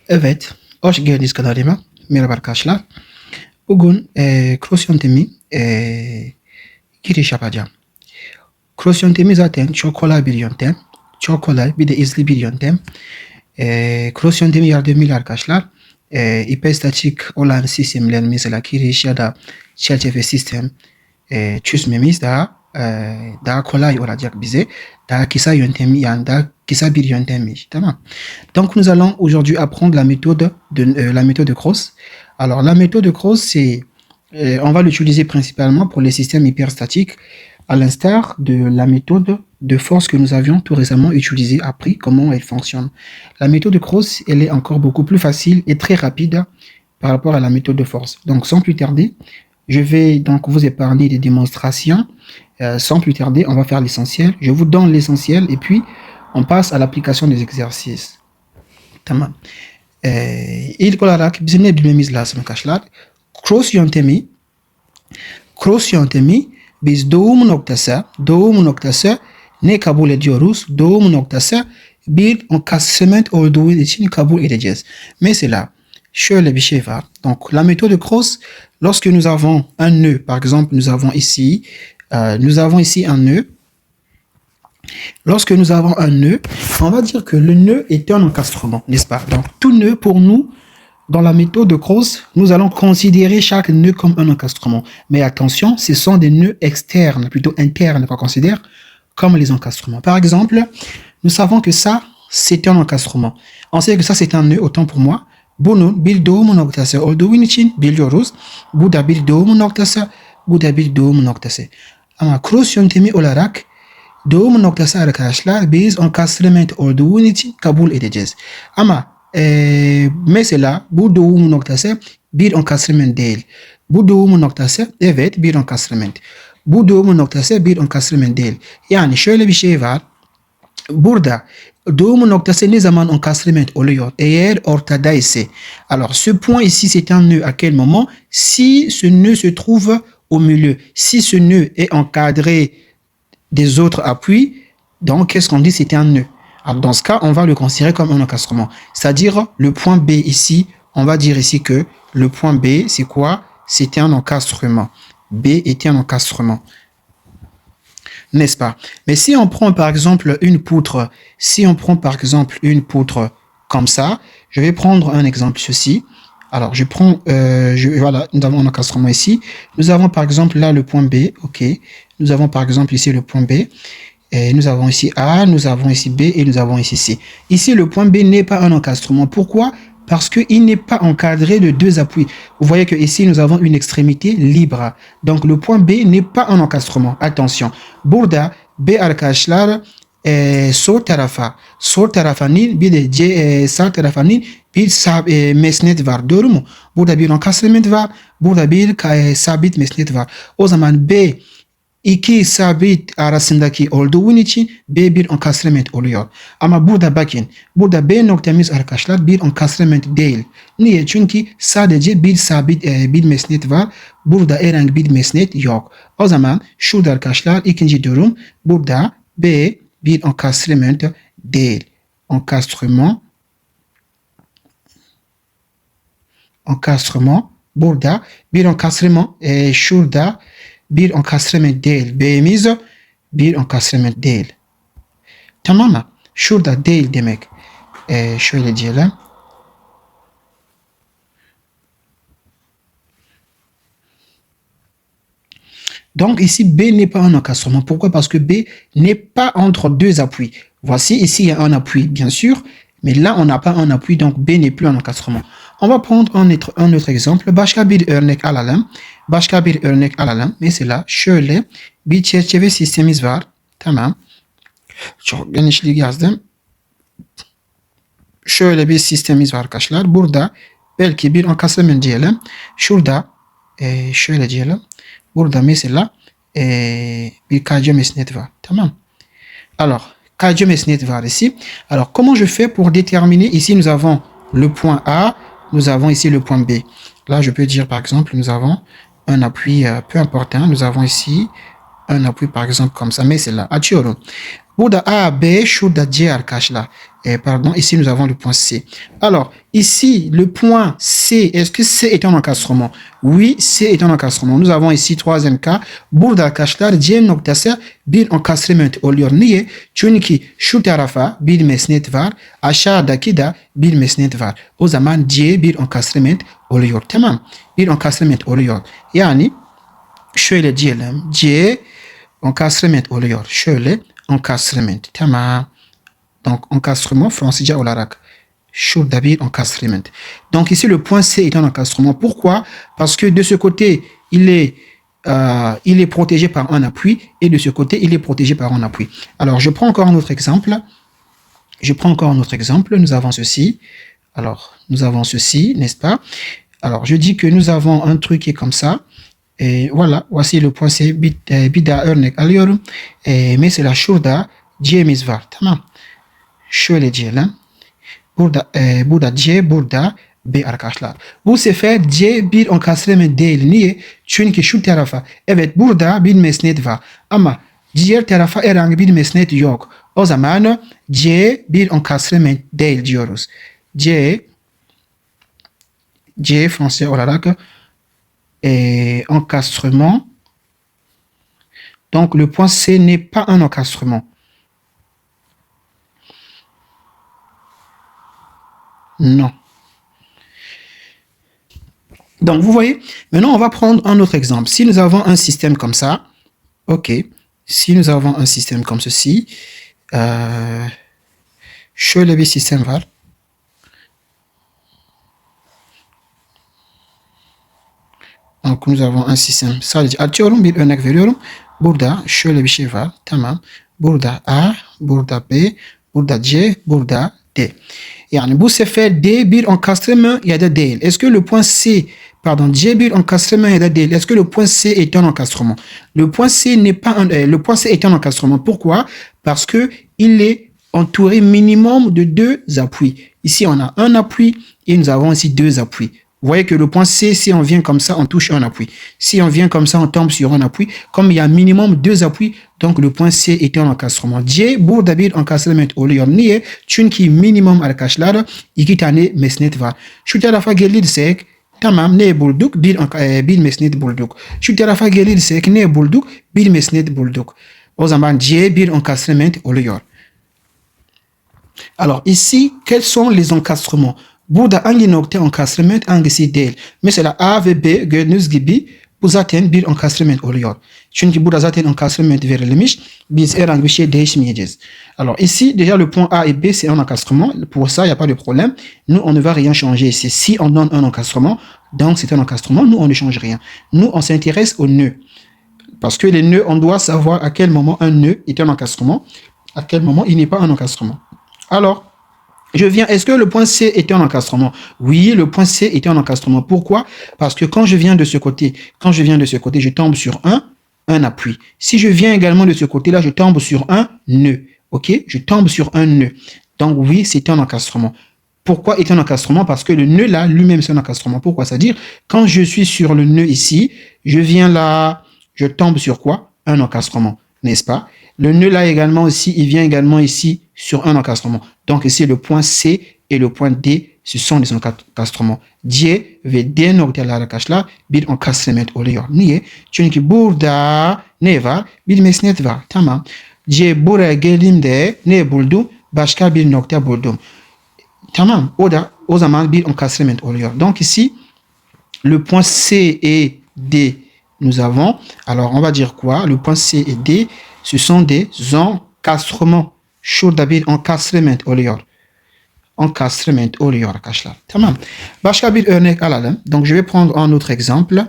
Evet, hoş geldiniz kanalıma. Merhaba arkadaşlar. Bugün cross yöntemi giriş yapacağım. Cross yöntemi zaten çok kolay bir yöntem. Çok kolay, bir de hızlı bir yöntem. Cross yöntemi yardımıyla arkadaşlar ipostatik olan sistemler mesela giriş ya da çerçeve sistem çözmemiz daha kolay olacak bize. Daha kısa yöntemi yani daha kısa bir yöntemmiş. Tamam. Donc nous allons aujourd'hui apprendre la méthode de Cross. Alors la méthode de Cross, c'est on va l'utiliser principalement pour les systèmes hyperstatiques, à l'instar de la méthode de force que nous avions tout récemment utilisée, appris comment elle fonctionne. La méthode de Cross, elle est encore beaucoup plus facile et très rapide par rapport à la méthode de force. Donc sans plus tarder, je vais donc vous épargner des démonstrations. Sans plus tarder, on va faire l'essentiel. Je vous donne l'essentiel et puis on passe à l'application des exercices. Tamam. İlk olarak bizim ne bilmemiz lazım arkadaşlar? Cross yöntemi biz doğum noktası ne kabul ediyoruz? Doğum noktası bir encasement olduğu için kabul edeceğiz. Mesela şöyle bir şey var. Donc la méthode de Cross, lorsque nous avons un nœud, par exemple nous avons ici un nœud. Lorsque nous avons un nœud, on va dire que le nœud est un encastrement, n'est-ce pas? Donc tout nœud pour nous, dans la méthode de Cross, nous allons considérer chaque nœud comme un encastrement. Mais attention, ce sont des nœuds externes, plutôt internes qu'on considère comme les encastrements. Par exemple, nous savons que ça, c'est un encastrement. On sait que ça, c'est un nœud, autant pour moi. Bunun bir doğum noktası olduğu için biliyoruz. Bu da bir doğum noktası, bu da bir doğum noktası. Ama cross yöntemi olarak doğum noktası arkadaşlar biz encasement olduğu için kabul edeceğiz. Ama mesela bu doğum noktası bir encasement değil. Bu doğum noktası evet bir encasement. Bu doğum noktası bir encasement değil. Yani şöyle bir şey var. Burada doğum noktası ne zaman encasement oluyor? Eğer ortadaysa. Alors ce point ici c'est un nœud. À quel moment? Si ce nœud se trouve au milieu. Si ce nœud est encadré des autres appuis, donc qu'est-ce qu'on dit? C'est un nœud. Alors, dans ce cas, on va le considérer comme un encastrement. C'est-à-dire, le point B ici, on va dire ici que le point B, c'est quoi? C'était un encastrement. B était un encastrement. N'est-ce pas? Mais si on prend par exemple une poutre, comme ça, je vais prendre un exemple, ceci. Alors, je prends, voilà, nous avons un encastrement ici. Nous avons par exemple là le point B, ok. Nous avons par exemple ici le point B. Et nous avons ici A, nous avons ici B et nous avons ici C. Ici, le point B n'est pas un encastrement. Pourquoi? Parce qu'il n'est pas encadré de deux appuis. Vous voyez que ici, nous avons une extrémité libre. Donc, le point B n'est pas un encastrement. Attention. Burada B arkadaşlar sol tarafanın bir de sağ tarafanın bir mesnet var. Doğru mu? Burada bir encasement var. Burada bir sabit mesnet var. O zaman B İki sabit arasındaki olduğu için B bir encasement oluyor. Ama burada bakın. Burada B noktamız arkadaşlar bir encasement değil. Niye? Çünkü sadece bir sabit bir mesnet var. Burada herhangi bir mesnet yok. O zaman şurada arkadaşlar ikinci durum. Burada B bir encasement değil. Encastrement. Burada bir encastrement. Şurada bir encasement değil. B'miz bir encasement değil. Tamam mı? Şurada değil demek. Şöyle diyelim. Donc ici, B n'est pas un encastrement. Pourquoi? Parce que B n'est pas entre deux appuis. Voici, ici, il y a un appui, bien sûr. Mais là, on n'a pas un appui, donc B n'est plus un encastrement. On va prendre un autre exemple. Başka bir örnek alalım. Mesela şöyle bir çerçeve sistemimiz var. Tamam. Çok genişlik yazdım. Şöyle bir sistemimiz var arkadaşlar. Burada belki bir encasement diyelim. Şurada şöyle diyelim. Burada mesela bir KC mesnet var. Tamam. Alors, KC mesnet var ici. Alors, comment je fais pour déterminer? Ici, nous avons le point A. Nous avons ici le point B. Là, je peux dire, par exemple, nous avons un appui peu important. Nous avons ici un appui, par exemple, comme ça. Mais c'est là. Açıyorum. Burada A, B, şurada C arkadaşlar. pardon, ici nous avons le point C. Alors, ici, le point C, est-ce que C est un encastrement? Oui, C est un encastrement. Nous avons ici, troisième cas, burada arkadaşlar C noktası bir encastrement oluyor. Niye? Çünkü şu tarafa bir mesnet var, aşağıdaki da bir mesnet var. O zaman C bir encastrement oluyor. Tamam. Bir encastrement oluyor. Yani şöyle diyelim. C encastrement oluyor. Şöyle encastrement. Tamam. Donc, encastrement, Fransızca olarak. Şurada bir encastrement. Donc, ici, le point C est un encastrement. Pourquoi? Parce que de ce côté, il est protégé par un appui et de ce côté, il est protégé par un appui. Alors, je prends encore un autre exemple. Nous avons ceci. Alors, nous avons ceci, n'est-ce pas? Alors, je dis que nous avons un truc qui est comme ça. Et voilà, voici le point C. Bida örnek alıyorum. Mesela şurada C'miz var. Tamam. Şöyle diyelim. Burada C, burada B arkadaşlar. Bu sefer C bir encastrement değil. Niye? Çünkü şu tarafa, evet burada bir mesnet var. Ama diğer tarafa herhangi bir mesnet yok. O zaman C bir encastrement değil diyoruz. C français olarak encastrement. Donc le point C n'est pas un encastrement. Non. Donc, vous voyez, maintenant, on va prendre un autre exemple. Si nous avons un système comme ça, ok, si nous avons un système comme ceci, şöyle bir sistem var. Donc, nous avons un système. Sadece atıyorum, bir örnek veriyorum. Burada şöyle bir şey var. Tamam. Burada A, burada B, burada C, burada D. Yani bu sefer D bir encastrement ya da değil. Est-ce que le point C, pardon, C bir encastrement ya da değil. Est-ce que le point C est un encastrement? Le point C n'est pas le point C est un encastrement. Pourquoi? Parce que il est entouré minimum de 2 appuis. Ici, on a un appui et nous avons ici 2 appuis. Vous voyez que le point C, si on vient comme ça, on touche un appui. Si on vient comme ça, on tombe sur un appui. Comme il y a minimum 2 appuis, donc le point C est un encastrement. C burada bir encastrement oluyor. Niye? Çünkü minimum arkadaşlar 2 tane mesnet var. Şu tarafa gelirsek, tamam, ne bulduk? Bir mesnet bulduk. Şu tarafa gelirsek ne bulduk? Bir mesnet bulduk. O zaman C bir encastrement oluyor. Alors ici, quels sont les encastrements? Burada hangi nokta encastrement, hangisi değil? Mesela A ve B gördüğünüz gibi bu zaten bir encastrement oluyor. Çünkü burada zaten encastrement verilmiş. Biz herhangi bir şey değişmeyeceğiz. Alors ici, déjà le point A et B, c'est un encastrement. Pour ça, il n'y a pas de problème. Nous, on ne va rien changer ici. Si on donne un encastrement, donc c'est un encastrement, nous, on ne change rien. Nous, on s'intéresse aux nœuds. Parce que les nœuds, on doit savoir à quel moment un nœud est un encastrement, à quel moment il n'est pas un encastrement. Alors, je viens, est-ce que le point C est un encastrement? Oui, le point C est un encastrement. Pourquoi? Parce que quand je viens de ce côté, je tombe sur un appui. Si je viens également de ce côté-là, je tombe sur un nœud. Ok? Je tombe sur un nœud. Donc oui, c'est un encastrement. Pourquoi est un encastrement? Parce que le nœud là, lui-même, c'est un encastrement. Pourquoi? C'est-à-dire, quand je suis sur le nœud ici, je viens là, je tombe sur quoi? Un encastrement, n'est-ce pas? Le nœud là également aussi, il vient également ici sur un encastrement. Donc ici, le point C et le point D, ce sont des encastrements. C ve D noktalar arkadaşlar bir encastrement oluyor. Niye? Çünkü burada ne var? Bir mesnet var. Tamam. C buraya geldiğimde ne buldum? Başka bir nokta buldum. Tamam. O zaman bir encastrement oluyor. Donc ici, le point C et D, nous avons, alors on va dire quoi? Le point C et D, ce sont des encastrements. Şurada bir encastrement oluyor. Encastrement oluyor arkadaşlar. Tamam. Başka bir örnek alalım. Donc je vais prendre un autre exemple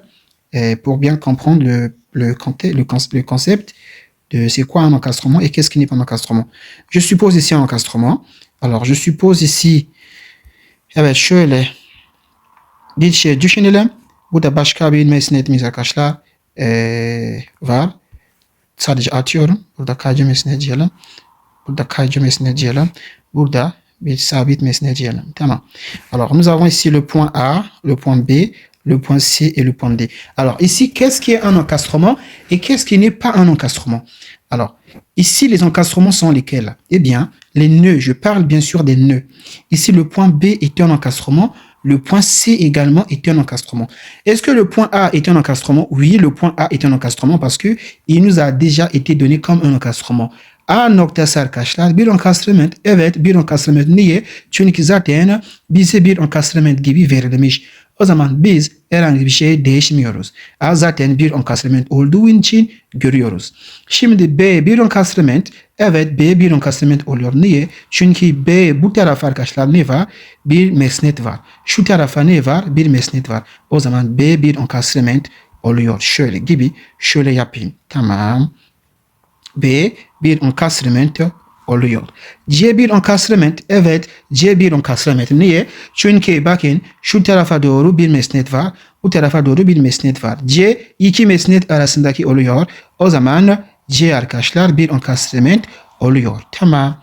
pour bien comprendre le concept de c'est quoi un encastrement et qu'est-ce qui n'est pas un encastrement. Je suppose ici un encastrement. Alors je suppose ici, evet şöyle bir şey düşünelim. Burada başka bir mesnetimiz arkadaşlar var. Sadece atıyorum. Burada kaycı mesnet diyelim. Burada kaycı mesnet diyelim. Burada bir sabit mesnet diyelim. Tamam. Alors nous avons ici le point A, le point B, le point C et le point D. Alors ici, qu'est-ce qui est un encastrement et qu'est-ce qui n'est pas un encastrement? Alors, ici, les encastrements sont lesquels? Eh bien, les nœuds, je parle bien sûr des nœuds. Ici, le point B est un encastrement, le point C également est un encastrement. Est-ce que le point A est un encastrement? Oui, le point A est un encastrement parce que il nous a déjà été donné comme un encastrement. A noktası arkadaşlar bir encastrement, evet bir encastrement. Niye? Çünkü zaten bize bir encastrement gibi verilmiş. O zaman biz herhangi bir şey değişmiyoruz. A zaten bir encastrement olduğu için görüyoruz. Şimdi B bir encastrement. Evet B bir encastrement oluyor. Niye? Çünkü B bu tarafa arkadaşlar ne var? Bir mesnet var. Şu tarafa ne var? Bir mesnet var. O zaman B bir encastrement oluyor. Şöyle gibi. Şöyle yapayım. Tamam. B bir encastrement oluyor. C bir encastrement. Evet C bir encastrement. Niye? Çünkü bakın şu tarafa doğru bir mesnet var. Bu tarafa doğru bir mesnet var. C iki mesnet arasındaki oluyor. O zaman C arkadaşlar bir encastrement oluyor. Tamam.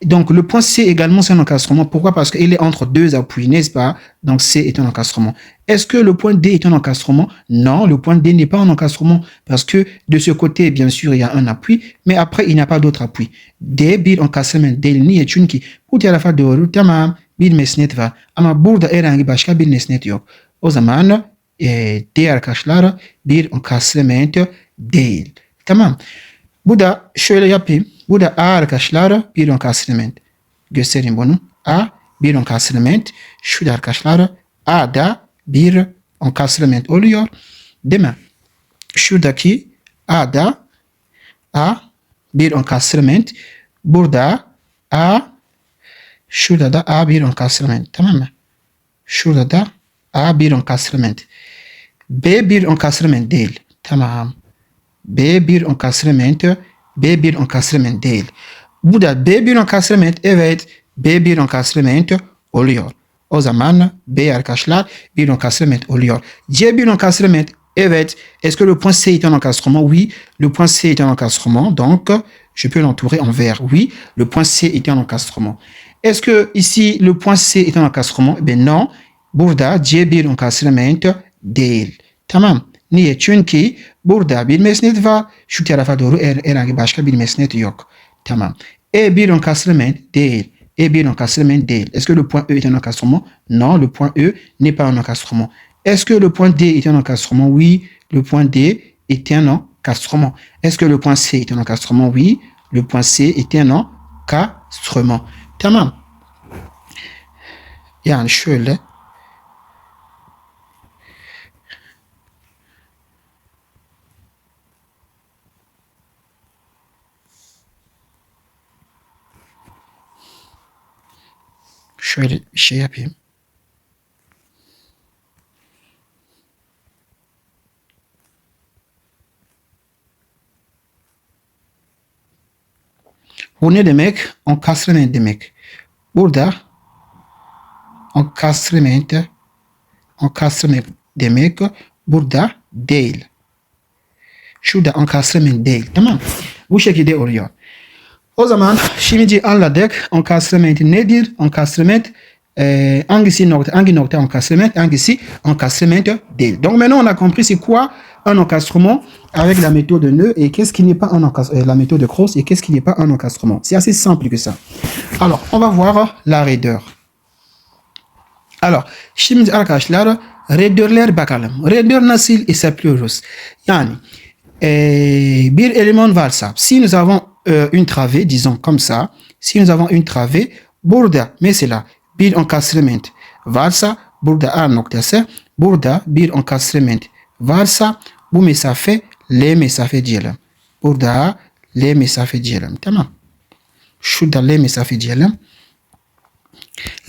Donc, le point C également, c'est un encastrement. Pourquoi? Parce qu'il est entre deux appuis, n'est-ce pas? Donc, C est un encastrement. Est-ce que le point D est un encastrement? Non, le point D n'est pas un encastrement parce que de ce côté, bien sûr, il y a un appui, mais après, il n'y a pas d'autre appui. D bir encastrement değil. Niye? Çünkü bu tarafa doğru tamam bir mesnet var. Ama burada herhangi başka bir nesnet yok. O zaman D arkadaşlar bir encastrement değil. Tamam. Bu da şöyle yapayım. Bu da A arkadaşlar bir encastrement. Göstereyim bunu. A bir encastrement. Şu da arkadaşlar A da bir encastrement oluyor. Değil mi? Şuradaki A da A bir encastrement. Burada A şurada da A bir encastrement. Tamam mı? Şurada da A bir encastrement. B bir encastrement değil. Tamam. B bir encastrement. B bir encastrement değil. Bu da B bir encastrement. Evet. B bir encastrement oluyor. O zaman B arkadaşlar bir encastrement oluyor. C bir encastrement. Evet. Est-ce que le point C est un encastrement? Oui. Le point C est un encastrement. Donc, je peux l'entourer en vert. Oui. Le point C est un encastrement. Est-ce que ici, le point C est un encastrement? Eh bien, non. Burada C bir encastrement değil. Tamam. Niye? Çünkü burada bir mesnet var. Şu tarafa doğru herhangi başka bir mesnet yok. Tamam. E bir encastrement değil. E bir encastrement değil. Est-ce que le point E est un encastrement? Non, le point E n'est pas un encastrement. Est-ce que le point D est un encastrement? Oui, le point D est un encastrement. Est-ce que le point C est un encastrement? Oui, le point C est un encastrement. Tamam. Yani şöyle. Şöyle bir şey yapayım. Bu ne demek? Encastrement demek. Burada encastrement demek burada değil. Şurada encastrement değil. Tamam. Bu şekilde oluyor. O zaman şimdi anladık encastrement nedir? Encastrement hangi nokta encastrement, hangisi encastrement değil. Donc maintenant on a compris c'est quoi un encastrement avec la méthode de nœud et qu'est-ce qui n'est pas un encastrement, la méthode de Cross et qu'est-ce qui n'est pas un encastrement. C'est assez simple que ça. Alors on va voir la raideur. Alors şimdi arkadaşlar raidörler bakalım. Raideur nasıl hesaplıyoruz? Yani bir élément varsa, si nous avons une travée, disons comme ça, si nous avons une travée, burada mesela bir encastrement varsa, burada A noktası, burada bir encastrement varsa, bu mesafe L mesafe diyelim. Burada L mesafe diyelim. Tamam. Şurada L mesafe diyelim.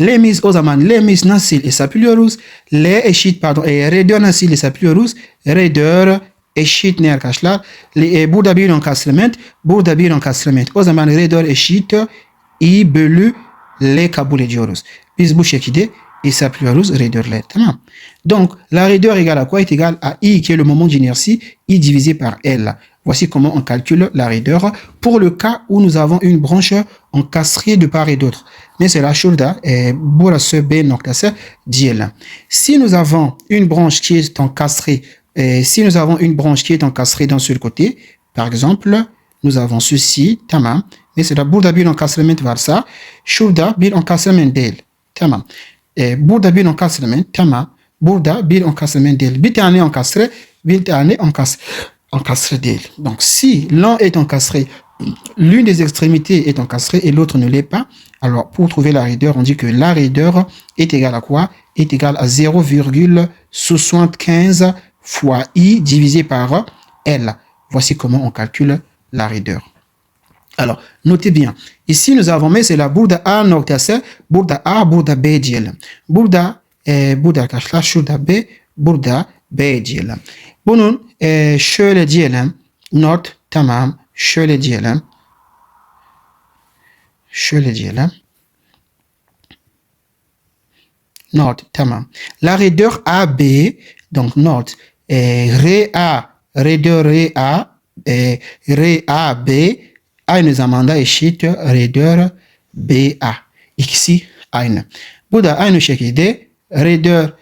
L'emiz o zaman l'emiz nasıl hesaplıyoruz? L eşit pardon raideur nasıl hesaplıyoruz? Raideur eşit ne arkadaşlar? Burada bir encastrement, burada bir encastrement. O zaman raideur eşit I bölü L kabul ediyoruz. Biz bu şekilde hesaplıyoruz raideurler. Tamam. Donc la raideur égale à quoi? Est égale à I qui est le moment d'inertie, I divisé par L. Voici comment on calcule la raideur pour le cas où nous avons une branche encastrée de part et d'autre. Mesela şurada burası B noktası diyelim. Si nous avons une branche qui est encastrée, si nous avons une branche qui est encastrée dans ce côté, par exemple, nous avons ceci, tamam. Mesela burada bir encastrement varsa, şurada bir encastrement değil. Tamam. Burada bir encastrement, tamam. Burada bir encastrement değil. Bir tane encastre, bir tane encastré değil. Donc, si l'un est encastré, l'une des extrémités est encastrée et l'autre ne l'est pas, alors pour trouver la raideur, on dit que la raideur est égale à quoi? Est égale à 0,75 fois I divisé par L. Voici comment on calcule la raideur. Alors, notez bien. Ici, nous avons mis, c'est la burada A noktası, burada A, burada B diyelim. Burada arkadaşlar şurada B, burada B diyelim. Bunun şöyle diyelim. Not, tamam. Şöyle diyelim. Şöyle diyelim. Not, tamam. La raideur AB, donc not, raideur RAB aynı zamanda eşit raideur BA. İkisi aynı. Bu da aynı şekilde raideur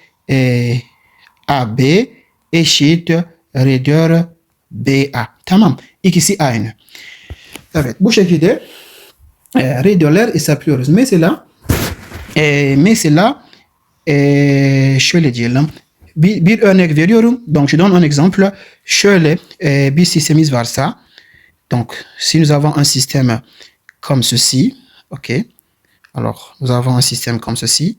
AB eşit raideur BA. Tamam. İkisi aynı. Evet. Bu şekilde raidörler hesaplıyoruz. Mesela şöyle diyelim. Bir örnek veriyorum. Donc, je donne un exemple. Şöyle bir sistemimiz varsa, donc, si nous avons un système comme ceci, ok. Alors, nous avons un système comme ceci.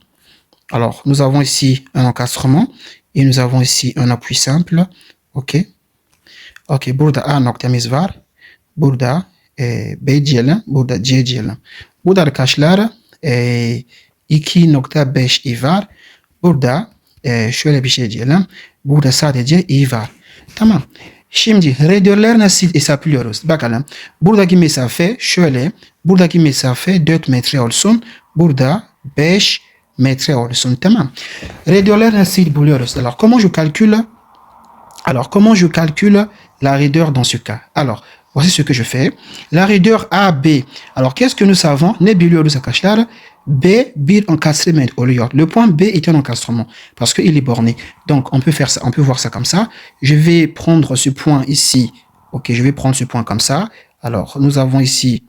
Alors, nous avons ici un encastrement et nous avons ici un appui simple, ok. Ok, burada A noktamız var. Burada B diyelim, burada C diyelim. Burada arkadaşlar 2.5 I var. Burada şöyle bir şey diyelim. Burada sadece I var. Tamam. Şimdi raidörler nasıl hesaplıyoruz? Bakalım. Buradaki mesafe şöyle. Buradaki mesafe 4 metre olsun. Burada 5 metre olsun. Tamam. Raidörler nasıl buluyoruz? Alors, comment je calcule la raideur dans ce cas? Alors, voici ce que je fais. La raideur AB. Alors, qu'est-ce que nous savons? Ne biliyoruz arkadaşlar? B bir encastrement oluyor. Le point B est un encastrement parce qu'il est borné. Donc, on peut faire ça, on peut voir ça comme ça. Je vais prendre ce point ici. Ok, je vais prendre ce point comme ça. Alors, nous avons ici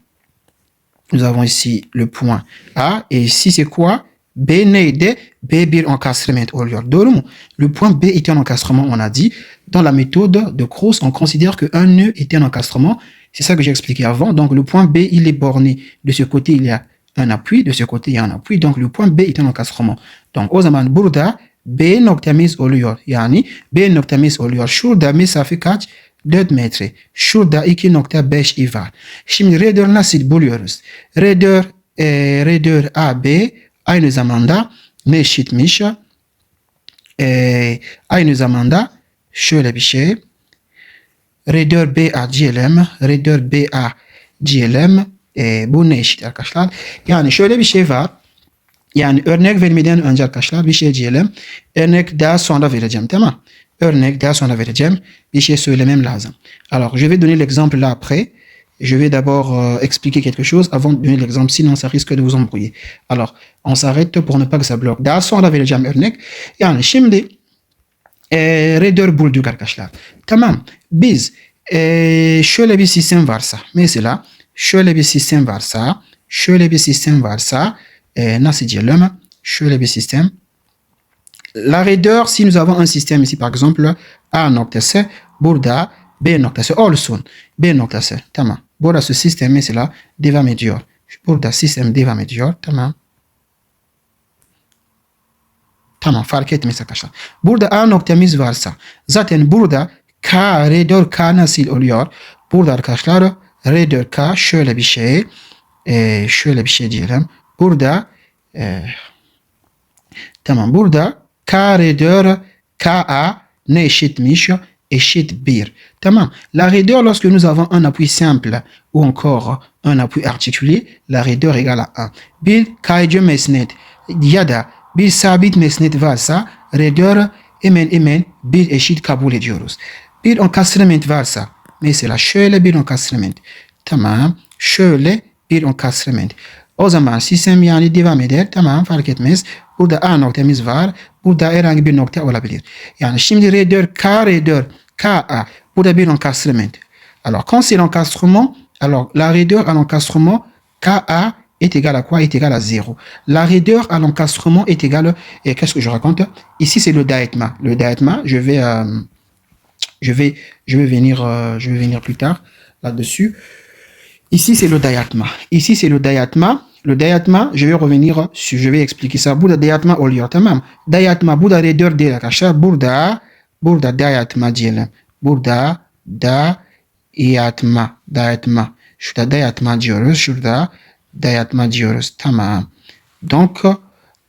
le point A et ici c'est quoi? B neydi? B bir encastrement oluyor. Doğru mu? Le point B est un encastrement, on a dit. Dans la méthode de Croce, on considère qu'un nœud est un encastrement. C'est ça que j'ai expliqué avant. Donc, le point B, il est borné. De ce côté, il y a un appui. De ce côté, il y a un appui. Donc, le point B est un encastrement. Donc, o zaman burada B noktamız oluyor. Yani B noktamız oluyor. Şurada mesafe kaç? 4 metre. Şurada 2.5 I var. Şimdi raideur nasıl buluyoruz? Raideur AB aynı zamanda ne eşitmiş? Aynı zamanda şöyle bir şey. Raideur BA diyelim. Raideur BA diyelim. Bu ne eşit arkadaşlar? Yani şöyle bir şey var. Yani örnek vermeden önce arkadaşlar bir şey diyelim. Örnek daha sonra vereceğim, tamam? Örnek daha sonra vereceğim. Bir şey söylemem lazım. Alors, je vais donner l'exemple là après. Je vais d'abord expliquer quelque chose avant de donner l'exemple, sinon ça risque de vous embrouiller. Alors, on s'arrête pour ne pas que ça bloque. Daha sonra vereceğim örnek. Yani şimdi raideur bulduk arkadaşlar. Tamam. Biz şöyle bir sistem varsa, mesela şöyle bir sistem varsa, nasıl diyelim? Şöyle bir sistem. La raideur, si nous avons un système ici, par exemple, A noktası, burada B noktası olsun. B noktası, tamam. Burası sistem mesela devam ediyor. Burada sistem devam ediyor, tamam. Tamam, fark etmez arkadaşlar. Burada A noktamız varsa, zaten burada K, raideur K nasıl oluyor? Burada arkadaşlar, raideur K şöyle bir şey diyelim. Burada, tamam, burada K raideur KA ne eşitmiş? Eşit 1. Tamam. La raideur, lorsque nous avons un appui simple ou encore un appui articulé, la raideur égale à 1. Bir kayıcı mesnet ya da bir sabit mesnet varsa raideur hemen 1 eşit kabul ediyoruz. Bir encastrement varsa, mesela şöyle bir encastrement. Tamam. Şöyle bir encastrement. O zaman sistem yani devam eder. Tamam, fark etmez. Burada A noktamız var. Burada herhangi bir nokta olabilir. Yani şimdi R4, K, R4, KA. Burada bir encastrement. Alors, quand c'est l'encastrement, alors la raideur à l'encastrement, KA est égal à quoi? Est égal à 0. La raideur à l'encastrement est égale... Et qu'est-ce que je raconte? Ici, c'est le diathma. Le diathma, je vais venir plus tard là-dessus. Ici, c'est le diathma. Ici, c'est le diathma. Le diathma, je vais expliquer ça. Bouddha diathma au lieu. Tamam. Diathma, Bouddha raideur de la cacha. Bouddha diathma diyelim. Bouddha diathma. Şurada diathma diyoruz. Şurada diathma diyoruz. Tamam. Donc,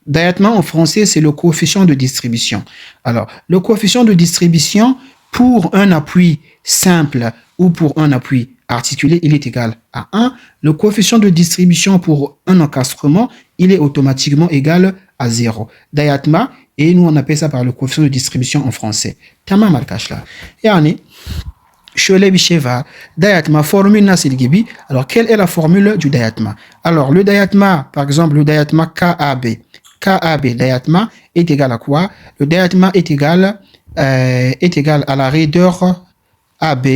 diathma en français, c'est le coefficient de distribution. Alors, le coefficient de distribution pour un appui simple ou pour un appui articulé, il est égal à 1. Le coefficient de distribution pour un encastrement, il est automatiquement égal à 0. Diathma, et nous on appelle ça par le coefficient de distribution en français. Tamam arkadaşlar. Yani şöyle bir şey var. Diathma formule nasıl gibi? Alors quelle est la formule du diathma? Alors le diathma, par exemple le diathma KAB. KAB diathma est égal à quoi? Le diathma est égal à la raideur AB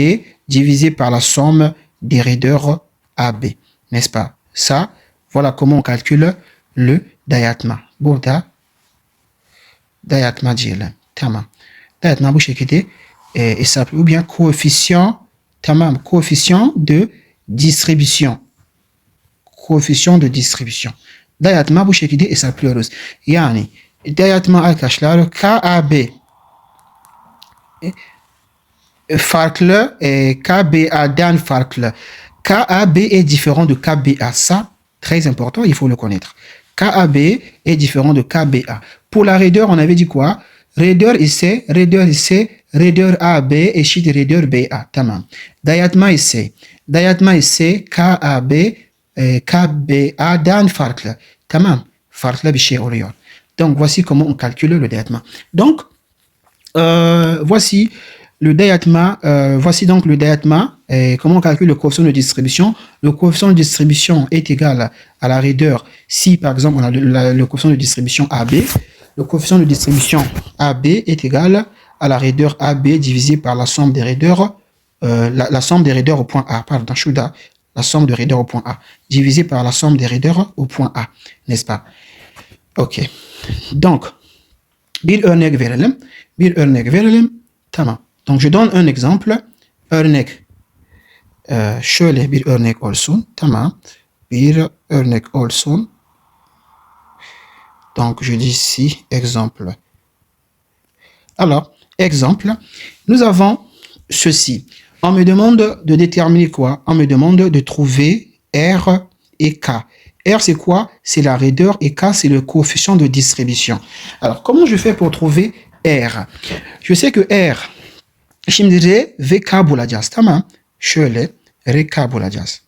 divisé par la somme des raideurs AB. N'est-ce pas? Ça, voilà comment on calcule le diathma. Burada diathma diyelim. Tamam. Diathma bu şekilde hesaplı. Ou bien coefficient, tamam, coefficient de distribution. Coefficient de distribution. Diathma bu şekilde hesaplıyoruz. Yani diathma arkadaşlar KAB farklı, KBA'dan farklı. KAB est différent de KBA. Ça, très important, il faut le connaître. KAB est différent de KBA. Pour la raideur, on avait dit quoi? Raideur ici, raideur AB eşit raideur BA. Tamam. Diathma ise KAB, KBA'dan farklı. Tamam. Farklı bir şey oluyor. Donc, voici comment on calcule le diathma. Donc, voici donc le diathma. Comment on calcule le coefficient de distribution? Le coefficient de distribution est égal à la raideur. Si par exemple on a le coefficient de distribution AB, le coefficient de distribution AB est égal à la raideur AB divisé par la somme des raideurs, la somme des raideurs au point A. Pardon, la somme de raideurs au point A divisé par la somme des raideurs au point A, n'est-ce pas? Ok. Donc, bir örnek verelim. Tamam. Donc, je donne un exemple. Örnek. Şöyle bir örnek olsun. Tamam. Bir örnek olsun. Donc, je dis ici, exemple. Alors, exemple, nous avons ceci. On me demande de déterminer quoi? On me demande de trouver R et K. R, c'est quoi? C'est la raideur et K, c'est le coefficient de distribution. Alors, comment je fais pour trouver R? Je sais que R, şimdi R ve K bulacağız. Tamam. Şöyle R, K bulacağız.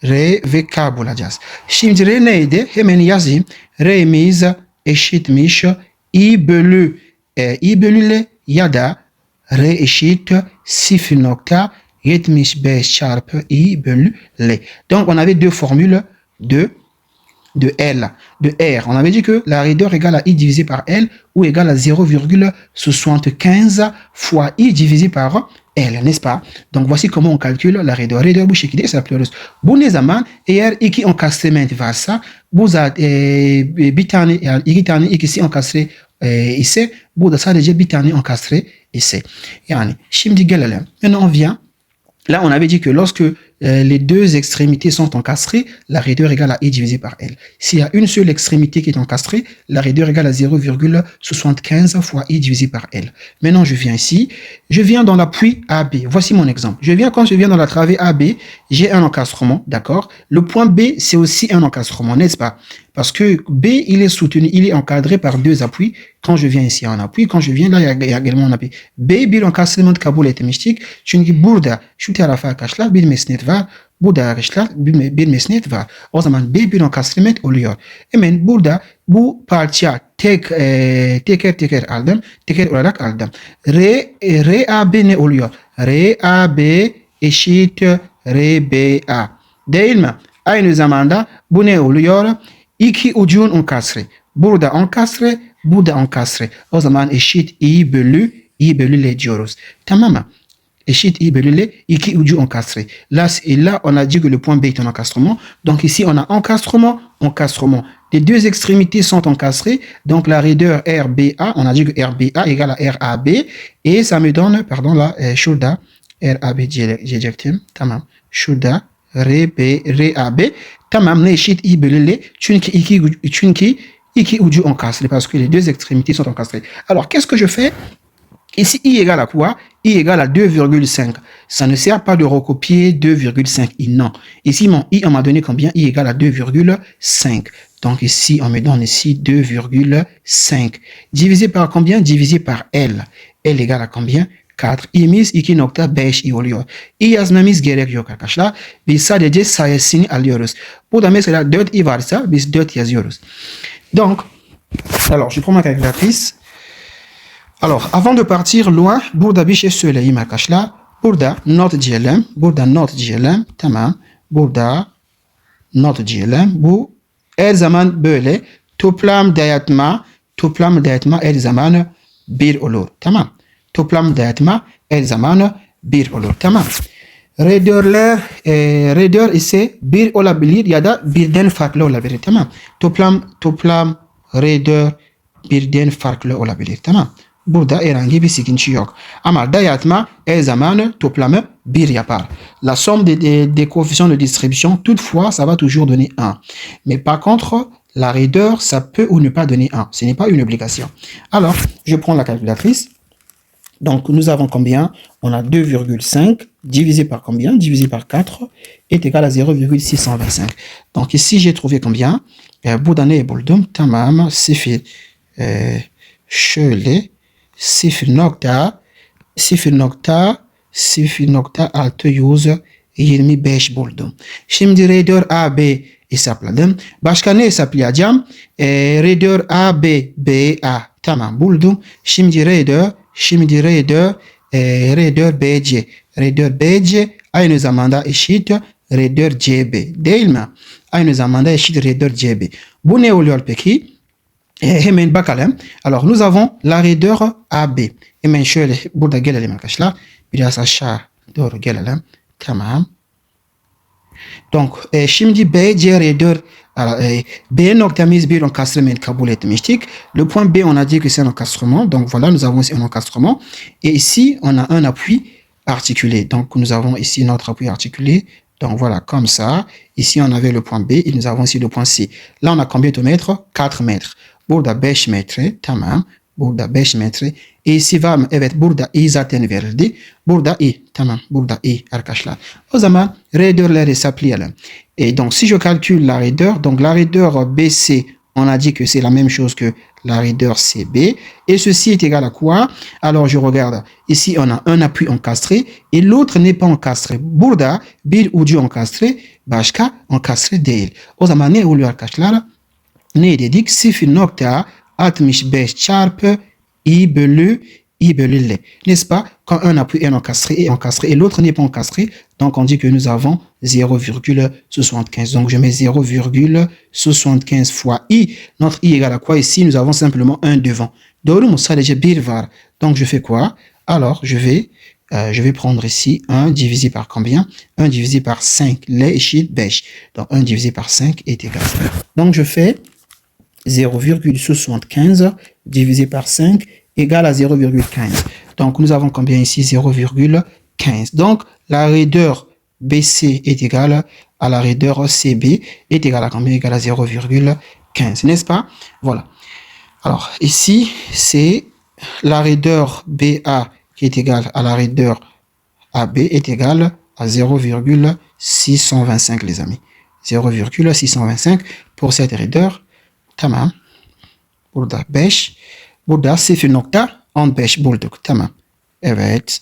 R ve K bulacağız. Şimdi R neydi? Hemen yazayım. R'miz eşitmiş I bölü L ya da R eşit 0.75 çarpı I bölü L. Donc, on avait deux formules de L, de R. On avait dit que la raideur égale à I divisé par L ou égale à 0,75 fois I divisé par L, n'est-ce pas? Donc, voici comment on calcule la raideur. Raideur bu şekilde hesaplıyoruz. Bu ne zaman? Eğer iki encastrement varsa, bu bir tane, yani iki tane ikisi enkastre ise, bu da sadece bir tane enkastre ise. Yani, şimdi gelelim. Maintenant, on vient. Là, on avait dit que lorsque les deux extrémités sont encastrées, la raideur égale à I divisé par L. S'il y a une seule extrémité qui est encastrée, la raideur égale à 0,75 fois I divisé par L. Maintenant, je viens ici. Je viens dans l'appui AB. Voici mon exemple. Quand je viens dans la travée AB, j'ai un encastrement, d'accord? Le point B, c'est aussi un encastrement, n'est-ce pas? Parce que B, il est soutenu, il est encadré par deux appuis. Quand je viens ici en appui, quand je viens là, il y a également un appui. B, bir encastrement kabul etmiştik. Çünkü burada şu tarafa arkadaşlar bir mesnet var. Burada arkadaşlar bir mesnet var. O zaman B bir encastrement oluyor. Hemen burada bu parça teker aldım. Teker olarak aldım. RAB ne oluyor? RAB eşit RBA. Değilme. Aynı zamanda bu ne oluyor? İki ucun enkastre. Burada enkastre, burada enkastre. O zaman eşit i bölü l diyoruz. Tamam mı? Eşit i bölü l, iki ucu encastré. Là, on a dit que le point B est un encastrement. Donc ici, on a encastrement, encastrement. Les deux extrémités sont encastrées. Donc la raideur RBA, on a dit que RBA égale à RAB. Et ça me donne, pardon, là, şurada RAB diyecektim. Tamam. Şurada RAB. Tamam, ne eşit i bölü l. Çünkü iki ucu encastré parce que les deux extrémités sont encastrées. Alors, qu'est-ce que je fais? Ici, I égale à quoi? I égale à 2,5. Ça ne sert pas de recopier 2,5 I, non. Ici, mon I, on m'a donné combien? I égale à 2,5. Donc ici, on me donne ici 2,5. Divisé par combien? Divisé par L. L égale à combien? 4. İmiz 2.5 oluyor. I yazmamız gerek yok arkadaşlar. Biz sadece sayısını alıyoruz. Burada mesela 4 I varsa biz 4 yazıyoruz. Donc, alors je prends ma calculatrice. Alors, avant de partir loin, burada bir şey söyleyeyim arkadaşlar. Burada not diyelim. Burada not diyelim. Tamam. Burada not diyelim. Bu her zaman böyle. Toplam dayatma her zaman 1 olur. Tamam. Toplam dayatma her zaman 1 olur. Tamam. Raideur ise 1 olabilir ya da birden farklı olabilir. Tamam. Toplam raideur birden farklı olabilir. Tamam. Burada herhangi bir sıkıntı yok. Ama dayatma her zaman toplamı 1 yapar. La somme des coefficients de distribution, toutefois, ça va toujours donner 1. Mais par contre, la raideur, ça peut ou ne pas donner 1. Ce n'est pas une obligation. Alors, je prends la calculatrice. Donc, nous avons combien? On a 2,5 divisé par combien? Divisé par 4 est égal à 0,625. Donc, ici, j'ai trouvé combien? Buradan ne buldum? Tamam, sıfır. Şöyle. 0.625 buldum. Şimdi raideur AB hesapladım. Başka ne hesaplayacağım? Raideur AB, BA. Tamam buldum. Şimdi raideur BC. Raideur BC aynı zamanda eşit raideur CB. Değil mi? Aynı zamanda eşit raideur CB. Bu ne oluyor peki? Hemen bakalım. Alors nous avons la raideur AB. Hemen şöyle burada gelelim arkadaşlar. Biraz aşağı doğru gelelim. Tamam. Donc şimdi BC raideur B noktamız bir encastrement kabul etmiştik. Le point B on a dit que c'est un encastrement. Donc voilà, nous avons ici un encastrement. Et ici on a un appui articulé. Donc nous avons ici notre appui articulé. Donc voilà, comme ça. Ici on avait le point B et nous avons ici le point C. Là on a combien de mètres? 4 mètres. Burada 5 metre, tamam. Burada 5 metre. İ'si var mı? Evet, burada i zaten verildi. Burada i, tamam. Burada i arkadaşlar. O zaman raidörleri hesaplayalım. Et donc si je calcule la raideur, donc la raideur BC, on a dit que c'est la même chose que la raideur CB. Et ceci est égal à quoi? Alors je regarde. Ici on a un appui encastré et l'autre n'est pas encastré. Burada bir ucu encastré, başka encastré değil. O zaman ne oluyor arkadaşlar? Ne dedik? 0.65 çarpı I bölü L. N'est-ce pas? Quand un appui est encastré et l'autre n'est pas encastré, donc on dit que nous avons 0,75. Donc je mets 0,75 fois I. Notre I égale à quoi ici? Nous avons simplement 1 devant. Doğru sadece bir var. Donc je fais quoi? Alors je vais prendre ici 1 divisé par combien? 1 divisé par 5. L eşit 5. Donc 1 divisé par 5 est égal. Donc je fais 0,75 divisé par 5 égale à 0,15. Donc, nous avons combien ici? 0,15. Donc, la raideur BC est égale à la raideur CB est égale à combien? Égale à 0,15, n'est-ce pas? Voilà. Alors, ici, c'est la raideur BA qui est égale à la raideur AB est égale à 0,625, les amis. 0,625 pour cette raideur. Tamam. Burada 5. Burada 0.15 bulduk. Tamam. Evet.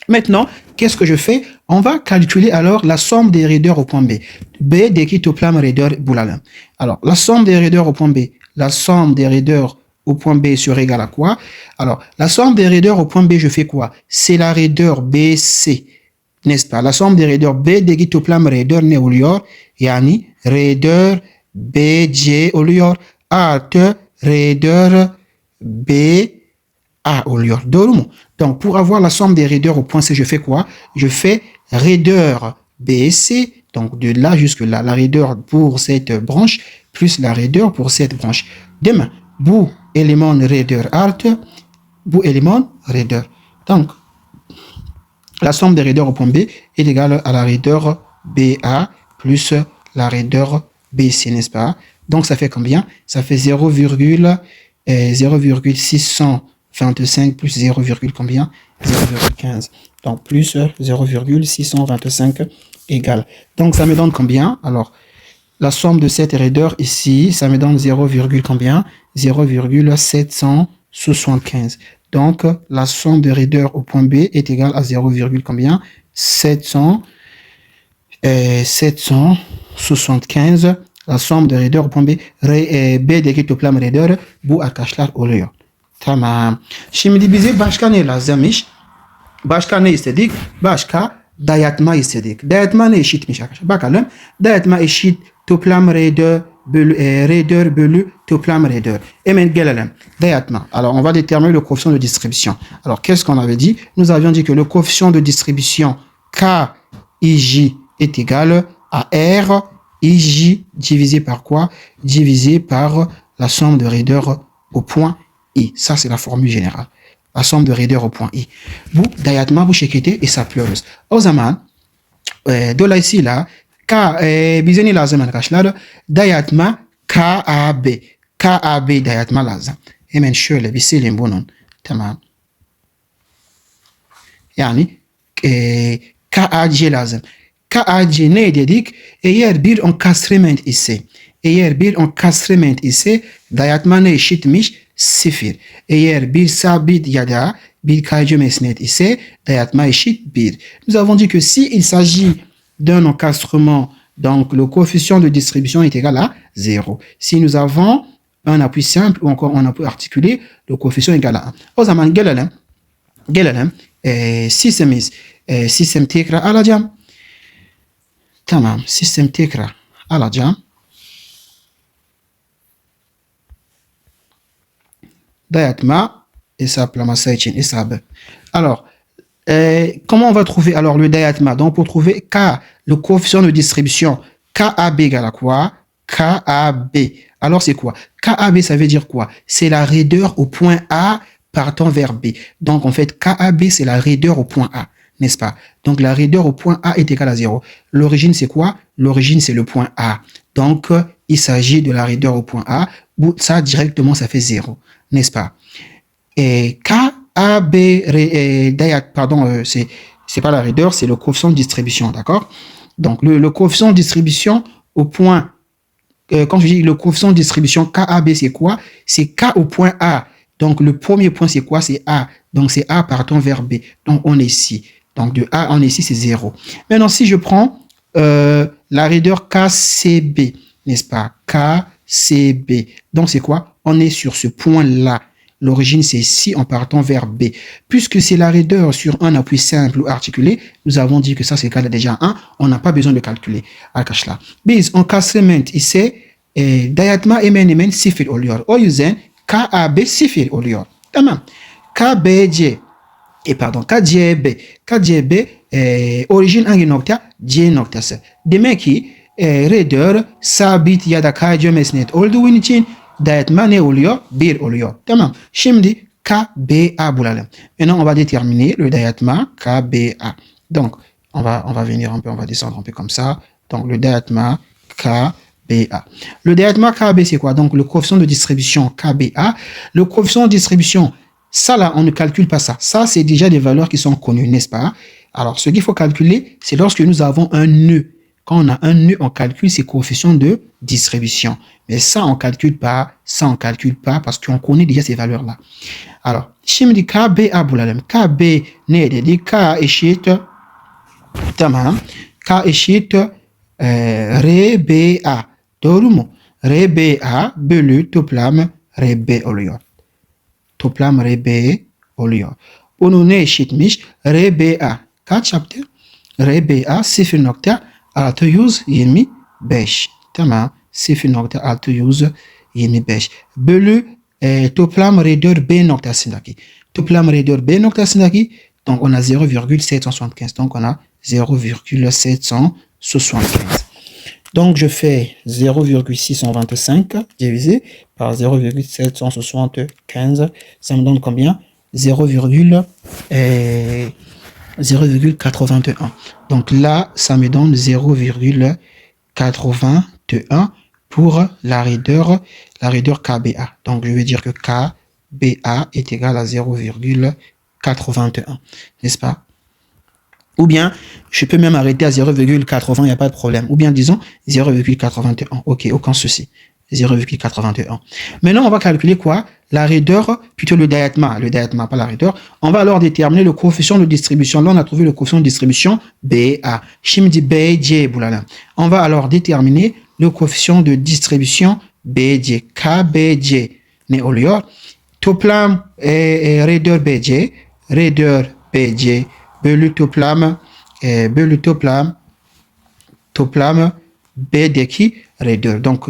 Maintenant, qu'est-ce que je fais? On va calculer alors la somme des raideurs au point B. B deki toplam raideur bulalım. Alors, la somme des raideurs au point B. La somme des raideurs au point B sera égale à quoi? Alors, la somme des raideurs au point B, je fais quoi? C'est la raideur BC. n'est-ce pas? La somme des raideurs B'deki toplam raideur ne oluyor. Yani raideur BC oluyor. Artı raideur BA oluyor. Doğru mu? Donc, pour avoir la somme des raideurs au point C, je fais quoi? Je fais raideur BC, donc de là jusque là, la raideur pour cette branche, plus la raideur pour cette branche. Demain, bu élément raideur artı, bu élément raideur. Donc, la somme des raideurs au point B est égale à la raideur BA plus la raideur BC, n'est-ce pas? Donc, ça fait combien? Ça fait 0,625 plus 0, combien? 0,15. Donc, plus 0,625 égale. Donc, ça me donne combien? Alors, la somme de cette raideur ici, ça me donne 0, combien? 0,775. Donc, la somme de raideur au point B est égale à 0, combien? 775. La somme de raideur au point B, B'deki toplam raideur bu arkadaşlar oluyor. Tamam. Şimdi bize başka ne lazımmış? Başka ne istedik? Başka dayatma istedik. Dayatma ne eşitmiş arkadaşlar? Bakalım. Dayatma eşit toplam raideur bölü toplam raideur. Hemen gelelim. Dayatma. Alors, on va déterminer le coefficient de distribution. Alors, qu'est-ce qu'on avait dit? Nous avions dit que le coefficient de distribution KIJ est égal à R IJ divisé par quoi? Divisé par la somme de raideur au point I. Ça, c'est la formule générale. La somme de raideur au point I. Bu dayatma bu şekilde hesaplıyoruz. O zaman dolayısıyla bize ne lazım arkadaşlar? Dayatma KAB. KAB dayatma lazım. Hemen şöyle bir silin bunun. Tamam. Yani KAC lazım. KAC ne dedik? Eğer bir encastrement ise dayatma ne eşitmiş? 0. Eğer bir sabit ya da bir kaycı mesnet ise dayatma eşit 1. Nous avons dit que si il s'agit d'un encastrement, donc le coefficient de distribution est égal à 0. Si nous avons un appui simple ou encore un appui articulé, le coefficient est égal à 1. O zaman gelelim sistem tekrar alacağım. Tamam, sistem tekrar alacağım. Dayatma hesaplaması için hesabı. Alors, comment on va trouver alors le dayatma? Donc, pour trouver K, le coefficient de distribution, KAB égale à quoi? KAB. Alors, c'est quoi? KAB, ça veut dire quoi? C'est la raideur au point A partant vers B. Donc, en fait, KAB, c'est la raideur au point A, n'est-ce pas? Donc, la raideur au point A est égale à 0. L'origine, c'est quoi? L'origine, c'est le point A. Donc, il s'agit de la raideur au point A. Ça, directement, ça fait 0, n'est-ce pas? Et KAB, pardon, c'est pas la raideur, c'est le coefficient de distribution, d'accord? Donc, le coefficient de distribution au point, quand je dis le coefficient de distribution KAB, c'est quoi? C'est K au point A. Donc, le premier point, c'est quoi? C'est A. Donc, c'est A partant vers B. Donc, on est ici. Donc, de A, on est ici, c'est 0. Maintenant, si je prends la raideur KCB, n'est-ce pas? KCB. Donc, c'est quoi? On est sur ce point-là. L'origine, c'est ici en partant vers B. Puisque c'est la raideur sur un appui simple ou articulé, nous avons dit que ça, c'est égal à déjà 1. On n'a pas besoin de calculer. Arkadaşlar. Biz encastrement ise dayatma hemen 0 oluyor. O yüzden KAB 0 oluyor. Tamam. KCB origin hangi nokta? C noktası. Demek ki raideur sabit ya da kaycı mesnet olduğu için dayatma ne oluyor? 1 oluyor. Tamam. Şimdi KBA bulalım. Maintenant, on va déterminer le dayatma KBA. Donc, on va venir un peu, on va descendre un peu comme ça. Donc, le dayatma KBA. Le dayatma KB, c'est quoi? Donc, le coefficient de distribution KBA. Le coefficient de distribution, ça là, on ne calcule pas ça. Ça, c'est déjà des valeurs qui sont connues, n'est-ce pas? Alors, ce qu'il faut calculer, c'est lorsque nous avons un nœud. Quand on a un nœud, on calcule ses coefficients de distribution. Mais ça, on calcule pas parce qu'on connaît déjà ces valeurs-là. Alors, şimdi KBA bulalım. KB ne dedi? K eşit, tamam. K eşit RBA. Doğru mu? RBA bölü toplam RB oluyor. Toplam RB oluyor. Bunu ne eşitmiş? RBA kaç yaptı? BA 0.625 تمام 0.625 bölü toplam raideur B noktasındaki toplam raideur B noktasındaki donc on a 0,775 donc on a 0,775 donc je fais 0,625 divisé par 0,775 ça me donne combien 0,81 donc là ça me donne 0,81 pour la raideur KBA. Donc, je vais dire que KBA est égal à 0,81, n'est-ce pas? Ou bien, je peux même arrêter à 0,80, il n'y a pas de problème. Ou bien, disons 0,81. Ok, aucun souci. 0,81. Maintenant, on va calculer quoi? La raideur, plutôt le diathma, pas la raideur. On va alors déterminer le coefficient de distribution. Là, on a trouvé le coefficient de distribution BA. Chimdi BJ, boulala. On va alors déterminer le coefficient de distribution BJ, KBJ, né au lieu, toplam raideur BJ, bölü toplam BD'ki raideur. Donc,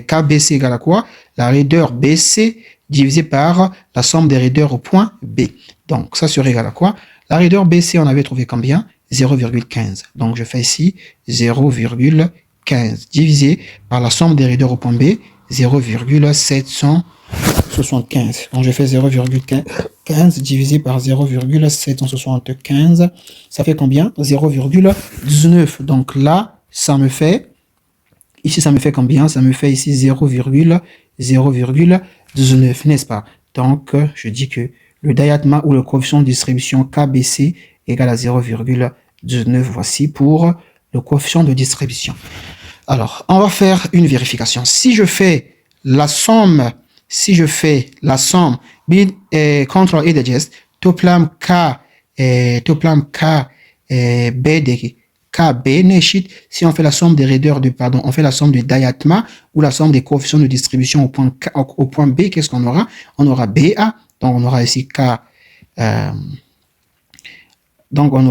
KBC égale à quoi? La raideur BC divisé par la somme des raideurs au point B. Donc, ça serait égal à quoi? La raideur BC, on avait trouvé combien? 0,15. Donc, je fais ici 0,15 divisé par la somme des raideurs au point B, 0,775. Donc, je fais 0,15 divisé par 0,775. Ça fait combien? 0,19. Donc là, ça me fait... Ici, ça me fait combien? Ça me fait ici 0,19, n'est-ce pas? Donc, je dis que le diathma ou le coefficient de distribution KBC égale à 0,19. Voici pour le coefficient de distribution. Alors, on va faire une vérification. Si je fais la somme, control et digest, toplam K B de KB neşit, si on fait la somme des raideurs on fait la somme du diathma ou la somme des coefficients de distribution au point B, qu'est-ce qu'on aura? On aura BA, donc on aura ici K, donc on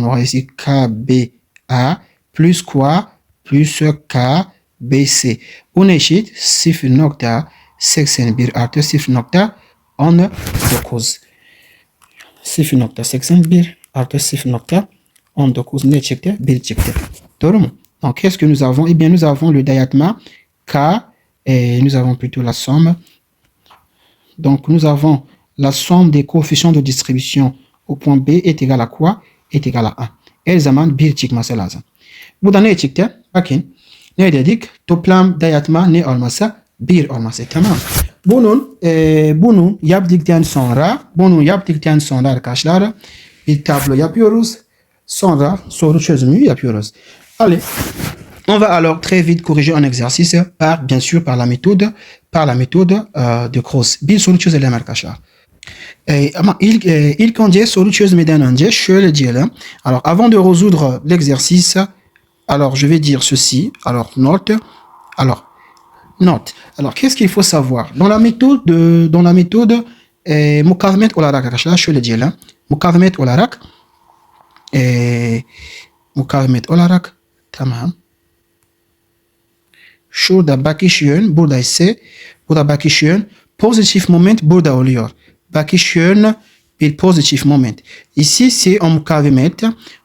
aura ici KBA plus quoi? Plus KBC. Bu ne eşit? 0.81 artı 0.19. 0.81 artı 0.19 ne çıktı? 1 çıktı. Doğru mu? Donc, qu'est-ce que nous avons? Eh bien, nous avons le diathma K et nous avons plutôt la somme. Donc, nous avons la somme des coefficients de distribution au point B est égale à quoi? Est égale à 1. Her zaman 1 çıkması lazım. Bu da ne çıktı? Bakın. Ne dedik? Toplam diathma ne olmasa? 1 olması. Tamam. Bunu yaptıktan sonra arkadaşlar bir tablo yapıyoruz. Sonra soru çözümü yapıyoruz. Allez. On va alors très vite corriger un exercice bien sûr par la méthode de Cross. Bir soru çözelim arkadaşlar. Ama ilk önce soru çözmeden önce şöyle diyelim. Alors avant de résoudre l'exercice, alors je vais dire ceci. Alors note. Alors qu'est-ce qu'il faut savoir? Dans la méthode mukavemet olarak arkadaşlar şöyle diyelim. Mukavemet olarak tamam. Şurada bakış yön, burada ise burada bakış yön, pozitif moment burada oluyor. Bakış yön bir pozitif moment. Ici c'est en mukavemet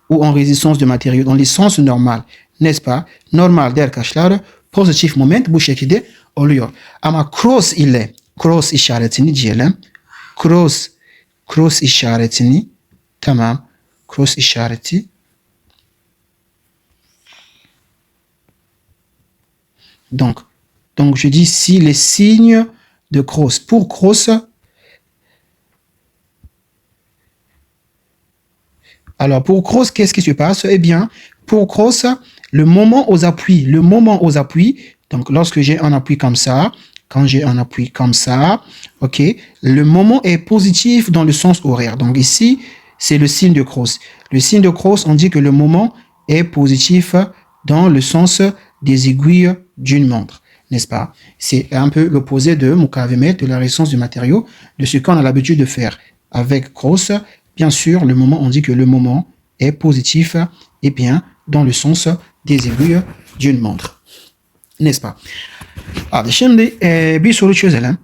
ou en résistance de matériaux dans le sens normal, n'est-ce pas? Normalde arkadaşlar pozitif moment bu şekilde oluyor. Ama cross işaretini diyelim. Cross işaretini tamam. Cross işareti donc je dis ici les signes de cross. Pour cross, alors pour cross, qu'est-ce qui se passe? Eh bien, pour cross, le moment aux appuis, donc lorsque j'ai un appui comme ça, quand j'ai un appui comme ça, ok, le moment est positif dans le sens horaire. Donc ici, c'est le signe de cross. Le signe de cross, on dit que le moment est positif dans le sens des aiguilles d'une montre, n'est-ce pas? C'est un peu l'opposé de mukavemet, de la résistance du matériau, de ce qu'on a l'habitude de faire avec cross. bien sûr, le moment, on dit que le moment est positif et bien dans le sens des aiguilles d'une montre. N'est-ce pas? Şimdi bir soru çözelim.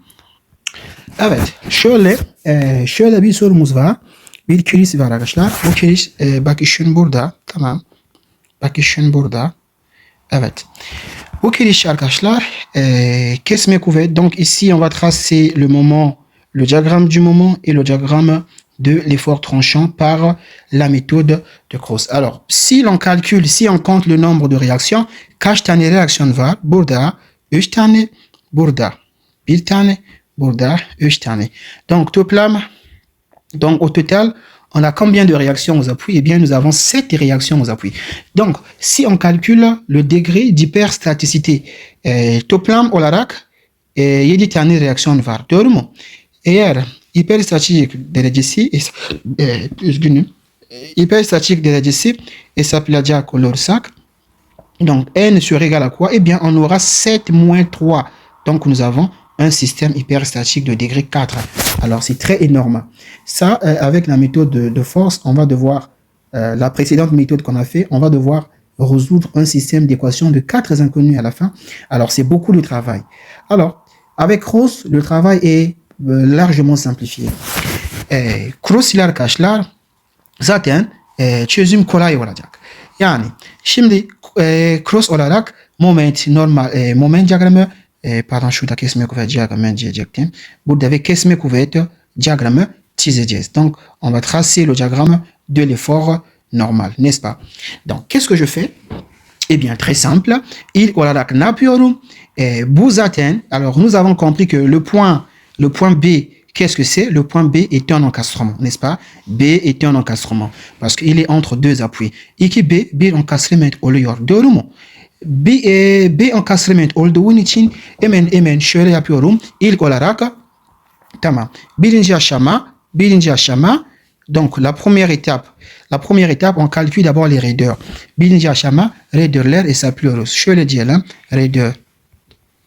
Evet, şöyle bir sorumuz var. Bir kriz var arkadaşlar. Bu kriz bakışın burada. Tamam. Bakışın burada. Evet. Bu kriz arkadaşlar kesme kuvvet. Donc ici on va tracer le moment, le diagramme du moment et le diagramme de l'effort tranchant par la méthode de Cross. Alors, si l'on calcule, si on compte le nombre de réactions, kaç tane réaction var? Burada 3 tane, burada 1 tane, burada 3 tane. Donc, toplam, donc au total, on a combien de réactions aux appuis? Eh bien, nous avons 7 réactions aux appuis. Donc, si on calcule le degré d'hyperstaticité, toplam olarak 7 tane reaksiyon var. Doğru mu? Eğer hiperstatik derecesi üzgünüm. Hyperstatique derecesi hesaplayacak olursak, donc n serait égal à quoi? Eh bien, on aura 7 moins 3. Donc, nous avons un système hyperstatique de degré 4. Alors, c'est très énorme. Ça, avec la méthode de force, on va devoir, la précédente méthode qu'on a fait, on va devoir résoudre un système d'équations de 4 inconnus à la fin. Alors, c'est beaucoup de travail. Alors, avec Cross, le travail est largement simplifié. Cross ile arkadaşlar zaten çözüm kolay olacak. Yani şimdi cross olarak moment normal moment diyagramı pardon şurada kesme kuvvet diyagramı diyecektim. Burada ve kesme kuvvet diyagramı çizeceğiz. Donc on va tracer le diagramme de l'effort normal, n'est-ce pas? Donc qu'est-ce que je fais? Eh bien très simple. İlk olarak ne yapıyorum? Bu zaten, alors nous avons compris que le point B, qu'est-ce que c'est? Le point B est un encastrement, n'est-ce pas? B est un encastrement parce qu'il est entre deux appuis. İki B bir encastrement oluyor. Doğru mu? B encastrement olduğu için hemen şöyle yapıyorum. İlk olarak tamam. Birinci aşama. Donc la première étape, on calcule d'abord les raideurs. Birinci aşama raidörler hesaplıyoruz. Şöyle diyelim. Raideur.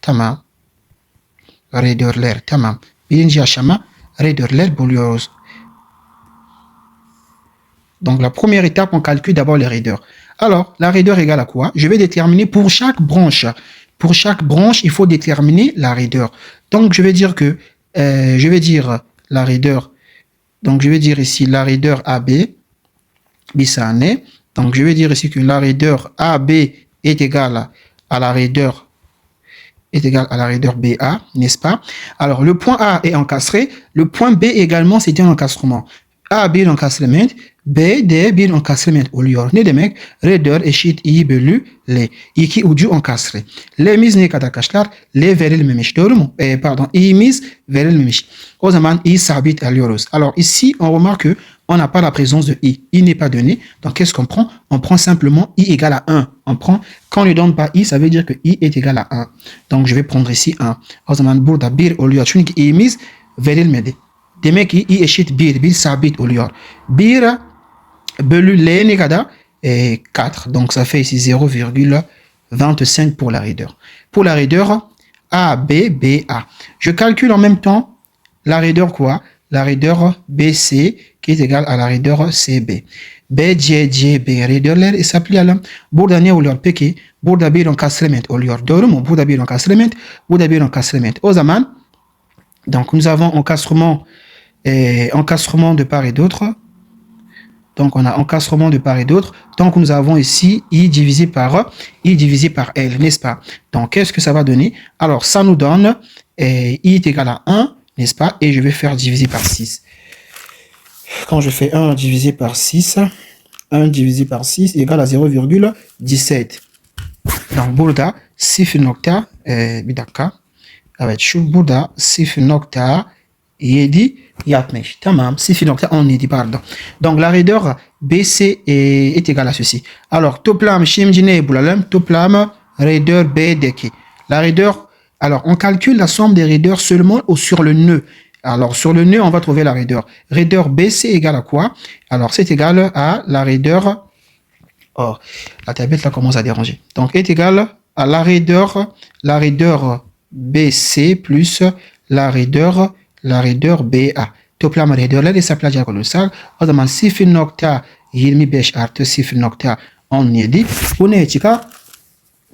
Tamam. Raidörler. Tamam. Birinci aşama raidörler buluyoruz. Donc la première étape, on calcule d'abord les raideurs. Alors, la raideur égale à quoi? Je vais déterminer pour chaque branche. Pour chaque branche, il faut déterminer la raideur. Donc, je vais dire que, je vais dire la raideur. Donc, je vais dire ici la raideur AB, bisane. Donc, je vais dire ici que la raideur AB est égale à la raideur BA, n'est-ce pas? Alors, le point A est encastré. Le point B également, c'est un encastrement. A bir encastrement, B de bir encastrement oluyor. Ne demek? Raideur eşit I bölü L. İki ucu enkastre. L'imiz ne kadar arkadaşlar? L verilmemiş. Doğru mu? Pardon. I'miz verilmemiş. O zaman I sabit alıyoruz. Alors ici, on remarque que on n'a pas la présence de I. I n'est pas donné. Donc qu'est-ce qu'on prend? On prend simplement I égale à 1. Quand on ne donne pas I, ça veut dire que I est égal à 1. Donc je vais prendre ici 1. O zaman burada bir oluyor. Çünkü I'miz verilmedi. Demek ki I eşit 1 sabit oluyor. 1 bölü L ne kadar? 4. Donc ça fait ici 0,25 pour la raideur. Pour la raideur ABBA. Je calcule en même temps la raideur quoi? La raideur BC qui est égale à la raideur CB. BCCB raidörler hesaplayalım. Burada ne oluyor peki? Burada bir encastrement oluyor. Doğru mu? Burada bir encastrement. Burada bir encastrement. O zaman donc nous avons encastrement de part et d'autre. Donc on a encastrement de part et d'autre. Donc nous avons ici I divisé par L, n'est-ce pas? Donc qu'est-ce que ça va donner? Alors ça nous donne I est égal à 1, n'est-ce pas? Et je vais faire diviser par 6. Quand je fais 1 divisé par 6 égale à 0,17. Donc burada 0.7 evet şu burada 0.7 yapmış. Tamam 0.17 pardon. Donc la raideur BC est égale à ceci. Alors toplam şimdi ne bulalım? Toplam raideur B'deki. La raideur, alors on calcule la somme des raideurs seulement sur le nœud. Alors sur le nœud, on va trouver la raideur. Raideur BC égale à quoi? Alors c'est égal à la raideur. Oh, la tablette là commence à déranger. Donc est égal à la raideur BC plus la raideur BA. toplam reydörler hesaplayacak olursak o zaman 0.25 artı 0.17 bu neye çıkar?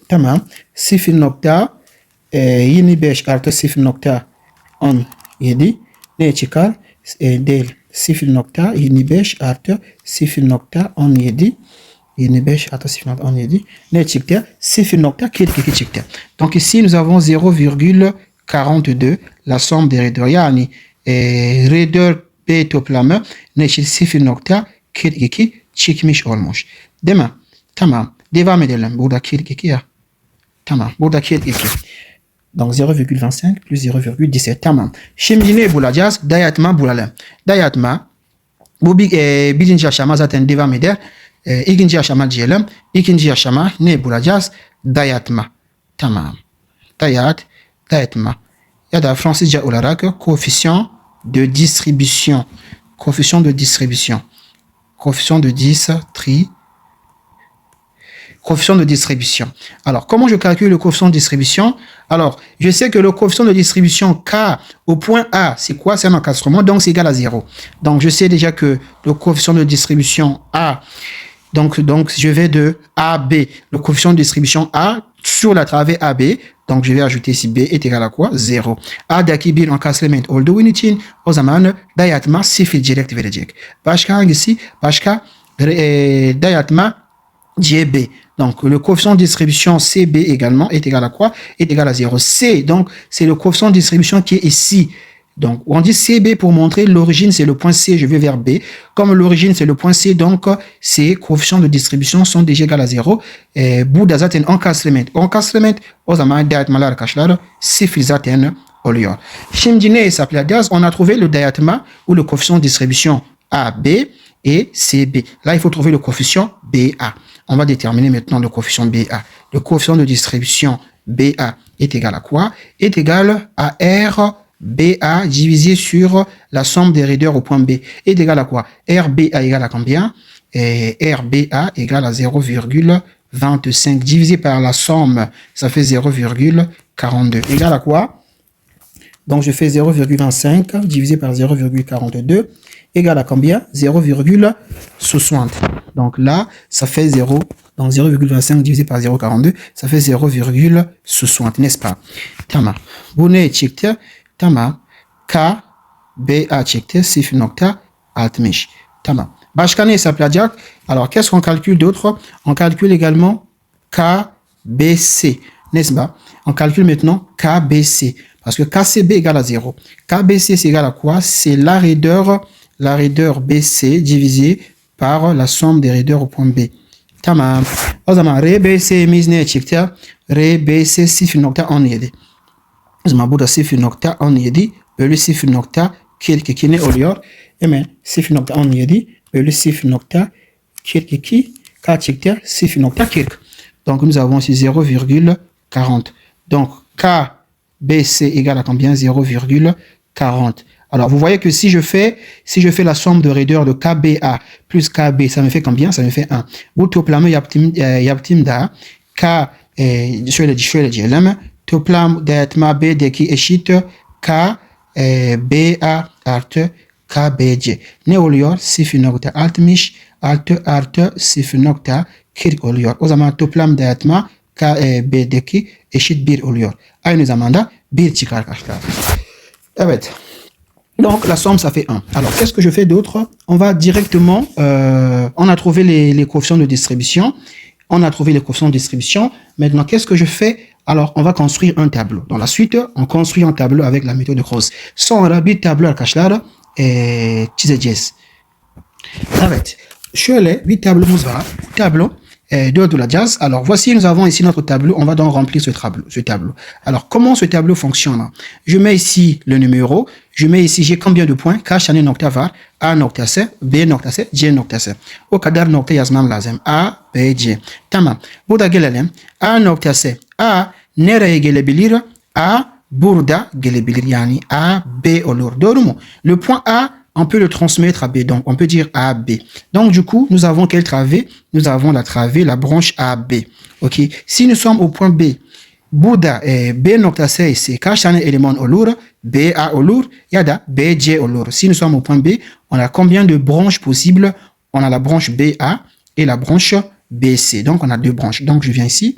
Tamam. 0.25 artı 0.17 neye çıkar? Değil. 0.25 artı 0.17 25 artı 0.17 ne çıktı? 0.42 çıktı. Donc ici nous avons 0,42 la somme des raideurs. Yani raideur B toplamı ne için 0.42 çıkmış olmuş. Değil mi? Tamam. Devam edelim. Burada 42 ya. Tamam. Burada 42. Donc 0,25 plus 0,17. Tamam. Şimdi ne bulacağız? Dayatma bulalım. Dayatma. Bu birinci aşama zaten devam eder. İkinci aşama diyelim. İkinci aşama ne bulacağız? Dayatma. Tamam. Dayatma. Ya da Fransızca olarak coefficient de distribution. Coefficient de distribution. Coefficient de distribution. Alors, comment je calcule le coefficient de distribution? Alors, je sais que le coefficient de distribution K au point A, c'est quoi? C'est un encastrement, donc c'est égal à 0. Donc, je sais déjà que le coefficient de distribution A, donc je vais de A, B. Le coefficient de distribution A sur la travée AB, donc je vais ajouter ici B est égal à quoi? 0. A'daki bir encastlement olduğu için o zaman dayatma 0 direkt verecek. Başka hangisi? Başka dayatma CB. Donc, le coefficient de distribution CB également est égal à quoi? Est égal à 0. C, donc, c'est le coefficient de distribution qui est ici. Donc, on dit CB pour montrer l'origine, c'est le point C, je vais vers B. Comme l'origine, c'est le point C, donc, ces coefficients de distribution sont déjà égaux à 0. Bu da zaten encastlement. Encastlement, o zaman dayatmalar arkadaşlar sıfır zaten oluyor. Şimdi ne hesaplayacağız? On a trouvé le dayatma ou le coefficient de distribution AB et CB. Là, il faut trouver le coefficient BA. On va déterminer maintenant le coefficient BA. Le coefficient de distribution BA est égal à quoi? Est égal à R BA divisé sur la somme des raideurs au point B. Est égal à quoi? RBA égale à combien? Et RBA égale à 0,25 divisé par la somme, ça fait 0,42. Égal à quoi? Donc je fais 0,25 divisé par 0,42 égale à combien? 0,60. Donc là, ça fait 0. Donc 0,25 divisé par 0,42, ça fait 0,60, n'est-ce pas? Tamam. Bu ne çıktı? Tamam. K, B, A çıktı. 0,60. Tamam. Başka ne hesaplayacak? Alors, qu'est-ce qu'on calcule d'autre? On calcule également KBC, n'est-ce pas? On calcule maintenant KBC. Parce que KCB égale à 0. KBC, c'est égal à quoi? C'est la raideur BC divisée par la somme des raideurs au point B. Tamam. O zaman RBC'miz ne çıktı? RBC 0,17. O zaman burada 0,17 bölü 0,42 ne oluyor? Hemen 0,17 bölü 0,42 kaç çıktı? 0,40. Donc nous avons ici 0,40. Donc KBC égale à combien? 0,40. Alors, vous voyez que si je fais la somme de raideur de KBA plus KB, ça me fait combien? Ça me fait 1. Bu toplamı yaptığımda şöyle diyelim. Toplam dayatma B'deki eşit KBA artı KBC. Ne oluyor? 0,60 artı 0,40 oluyor. O zaman toplam dayatma B'deki eşit 1 oluyor. Aynı zamanda 1 çıkar arkadaşlar. Evet. Donc, la somme, ça fait 1. Alors, qu'est-ce que je fais d'autre? On va directement... on a trouvé les coefficients de distribution. Maintenant, qu'est-ce que je fais? Alors, on va construire un tableau. Dans la suite, on construit un tableau avec la méthode Rose. Sonra bir tablo arkadaşlar çizeceğiz. Evet. Şöyle bir tablomuz var. Tableau de la jazz. Alors, voici, nous avons ici notre tableau. On va donc remplir ce tableau. Alors, comment ce tableau fonctionne? Je mets ici le numéro. Je mets ici, j'ai combien de points? Kaç tane nokta var? A noktası, B noktası, C noktası. O kadar nokta yazmam lazım. A, B, C. Tamam. Burada gelelim. A noktası. A nereye gelebilir? A burada gelebilir. Yani A, B olur. Doğru mu? Le point A, on peut le transmettre à B. Donc, on peut dire A, B. Donc, du coup, nous avons quelle travée? Nous avons la travée, la branche A, B. OK? Si nous sommes au point B, Bouda B nokta C c'est cache un élément au lourd, BA au lourd, yada BJ au lourd. Si nous sommes au point B, on a combien de branches possibles? On a la branche BA et la branche BC. Donc, on a deux branches. Donc, je viens ici.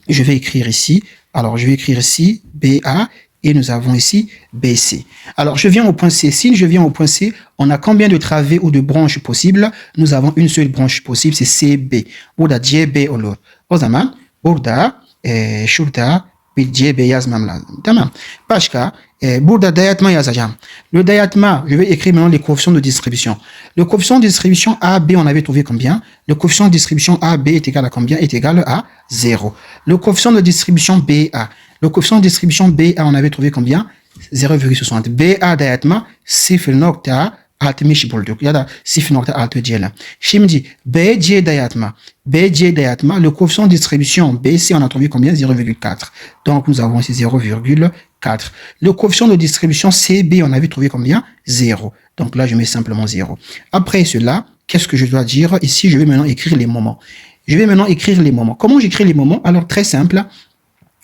Je vais écrire ici. Alors, je vais écrire ici BA et nous avons ici BC. Alors, je viens au point C. Si je viens au point C, on a combien de travées ou de branches possibles? Nous avons une seule branche possible, c'est CB. Bouda JB au lourd. Ozaman, Bouda, Shurta, JB yazmam là. Tamam. Pashka, Bouda dayatma yazajam. Le dayatma, je vais écrire maintenant les coefficients de distribution. Le coefficient de distribution AB, on avait trouvé combien? Le coefficient de distribution AB est égal à combien? Est égal à 0. Le coefficient de distribution BA. Le coefficient de distribution BA, on avait trouvé combien? 0,60. BA dayatma, sifir nokta altmış bulduk. Ya da sifir nokta altı diyelim. Şimdi BC dayatma. BC dayatma, le coefficient de distribution BC, on a trouvé combien? 0,4. Donc, nous avons ici 0,4. Le coefficient de distribution CB, on avait trouvé combien? 0. Donc là, je mets simplement 0. Après cela, qu'est-ce que je dois dire? Ici, je vais maintenant écrire les moments. Je vais maintenant écrire les moments. Comment j'écris les moments? Alors, très simple.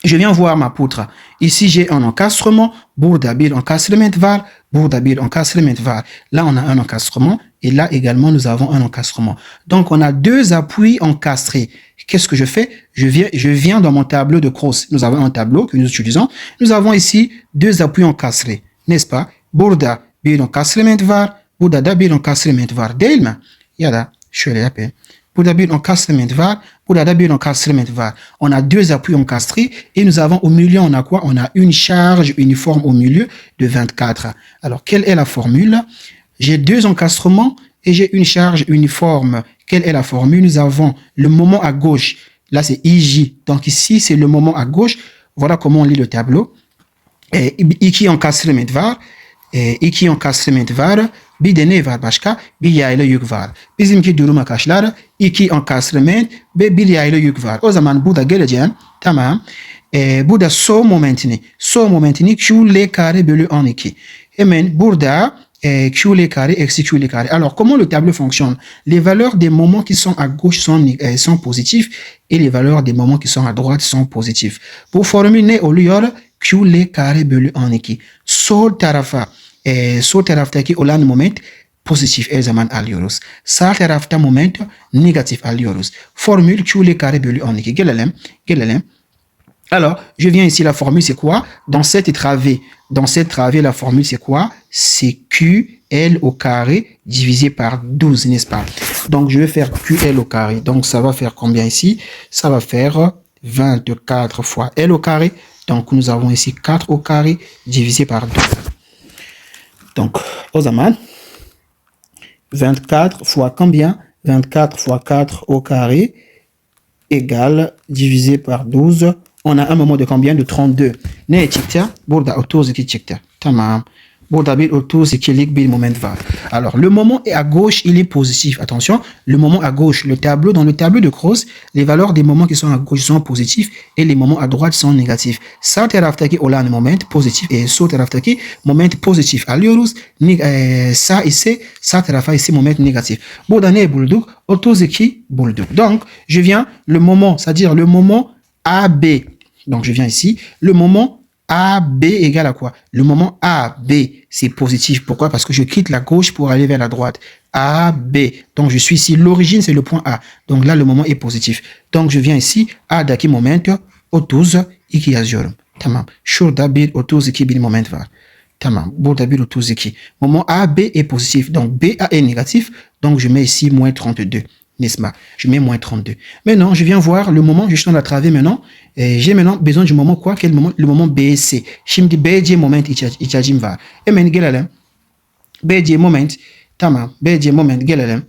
Je viens voir ma poutre. Ici, j'ai un encastrement. Burada bir encastrement var. Burada bir encastrement var. Là, on a un encastrement. Et là également, nous avons un encastrement. Donc, on a deux appuis encastrés. Qu'est-ce que je fais? Je viens dans mon tableau de cross. Nous avons un tableau que nous utilisons. Nous avons ici deux appuis encastrés. N'est-ce pas? Burada bir encastrement var. Burada da bir encastrement var. Değil mi? Ya da şöyle yapayım. Burada bir encastrement var. Burada da bir encastrement var. On a deux appuis encastrés et nous avons au milieu, on a quoi? On a une charge uniforme au milieu de 24. Alors, quelle est la formule? J'ai deux encastrements et j'ai une charge uniforme. Quelle est la formule? Nous avons le moment à gauche. Là, c'est IJ. Donc ici, c'est le moment à gauche. Voilà comment on lit le tableau. İki encastrement var. İki encastrement var. Bir de ne var başka? Bir yaylı yük var. Bizimki durum arkadaşlar iki encastrement ve bir yaylı yük var. O zaman burada geleceğim. Tamam. Burada son momentini Q L carré bölü 12. Hemen burada Q L carré eksi Q L carré. Alors, comment le tableau fonctionne? Les valeurs des moments qui sont à gauche sont positifs et les valeurs des moments qui sont à droite sont positifs. Pour formule ne oluyor? Q L carré bölü 12. Sol taraftaki olan moment pozitif her zaman alıyoruz. Sağ tarafta moment negatif alıyoruz. Formule Q L carré bölü 12. Gelelim. Alors, je viens ici, la formule c'est quoi? Dans cette travée, la formule c'est quoi? C'est QL au carré divisé par 12, n'est-ce pas? Donc, je vais faire QL au carré. Donc, ça va faire combien ici? Ça va faire 24 fois L au carré. Donc, nous avons ici 4 au carré divisé par 12. Donc, au zaman, 24 fois combien? 24 fois 4 au carré égale divisé par 12. On a un moment de combien? De 32. Ne çıktı? Burada 32 çıktı. Tamam. Burada bir 32'lik bir moment var. Alors, le moment est à gauche, il est positif. Attention, le moment à gauche, dans le tableau de cross, les valeurs des moments qui sont à gauche sont positifs et les moments à droite sont négatifs. Sağ taraftaki olan moment pozitif et sol taraftaki moment pozitif alıyoruz. Sağ tarafa ise moment négatif. Burada ne bulduk? 32 bulduk. Donc, je viens, le moment, c'est-à-dire le moment AB. Donc, je viens ici. Le moment AB égale à quoi? Le moment AB, c'est positif. Pourquoi? Parce que je quitte la gauche pour aller vers la droite. AB. Donc, je suis ici. L'origine, c'est le point A. Donc, là, le moment est positif. Donc, je viens ici. A'daki moment 32 yazıyorum. Tamam. Şurada bir 32 bir moment var. Tamam. Burada bir 32. Moment AB est positif. Donc, BA est négatif. Donc, je mets ici moins 32. N'est-ce pas? Je mets moins 32. Maintenant, je viens voir le moment, je suis dans la travée maintenant. J'ai maintenant besoin du moment quoi? Quel moment? Le moment BC. Şimdi BC moment ihtiyacım var. Hemen gelelim. BC moment. Tamam. BC moment gelelim.